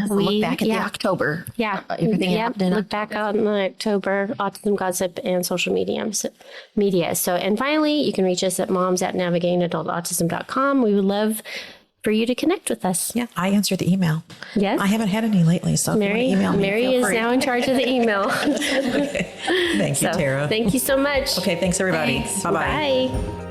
we look back at the October. Yeah. Everything happened in Look back on the October autism gossip and social media. So, and finally, you can reach us at moms@navigatingadultautism.com. We would love for you to connect with us. Yeah, I answered the email. Yes. I haven't had any lately, so if you want to email me, Mary feel is free. now in charge of the email. Thank you, Tara. Thank you so much. Okay, thanks everybody. Thanks. Bye-bye. Bye.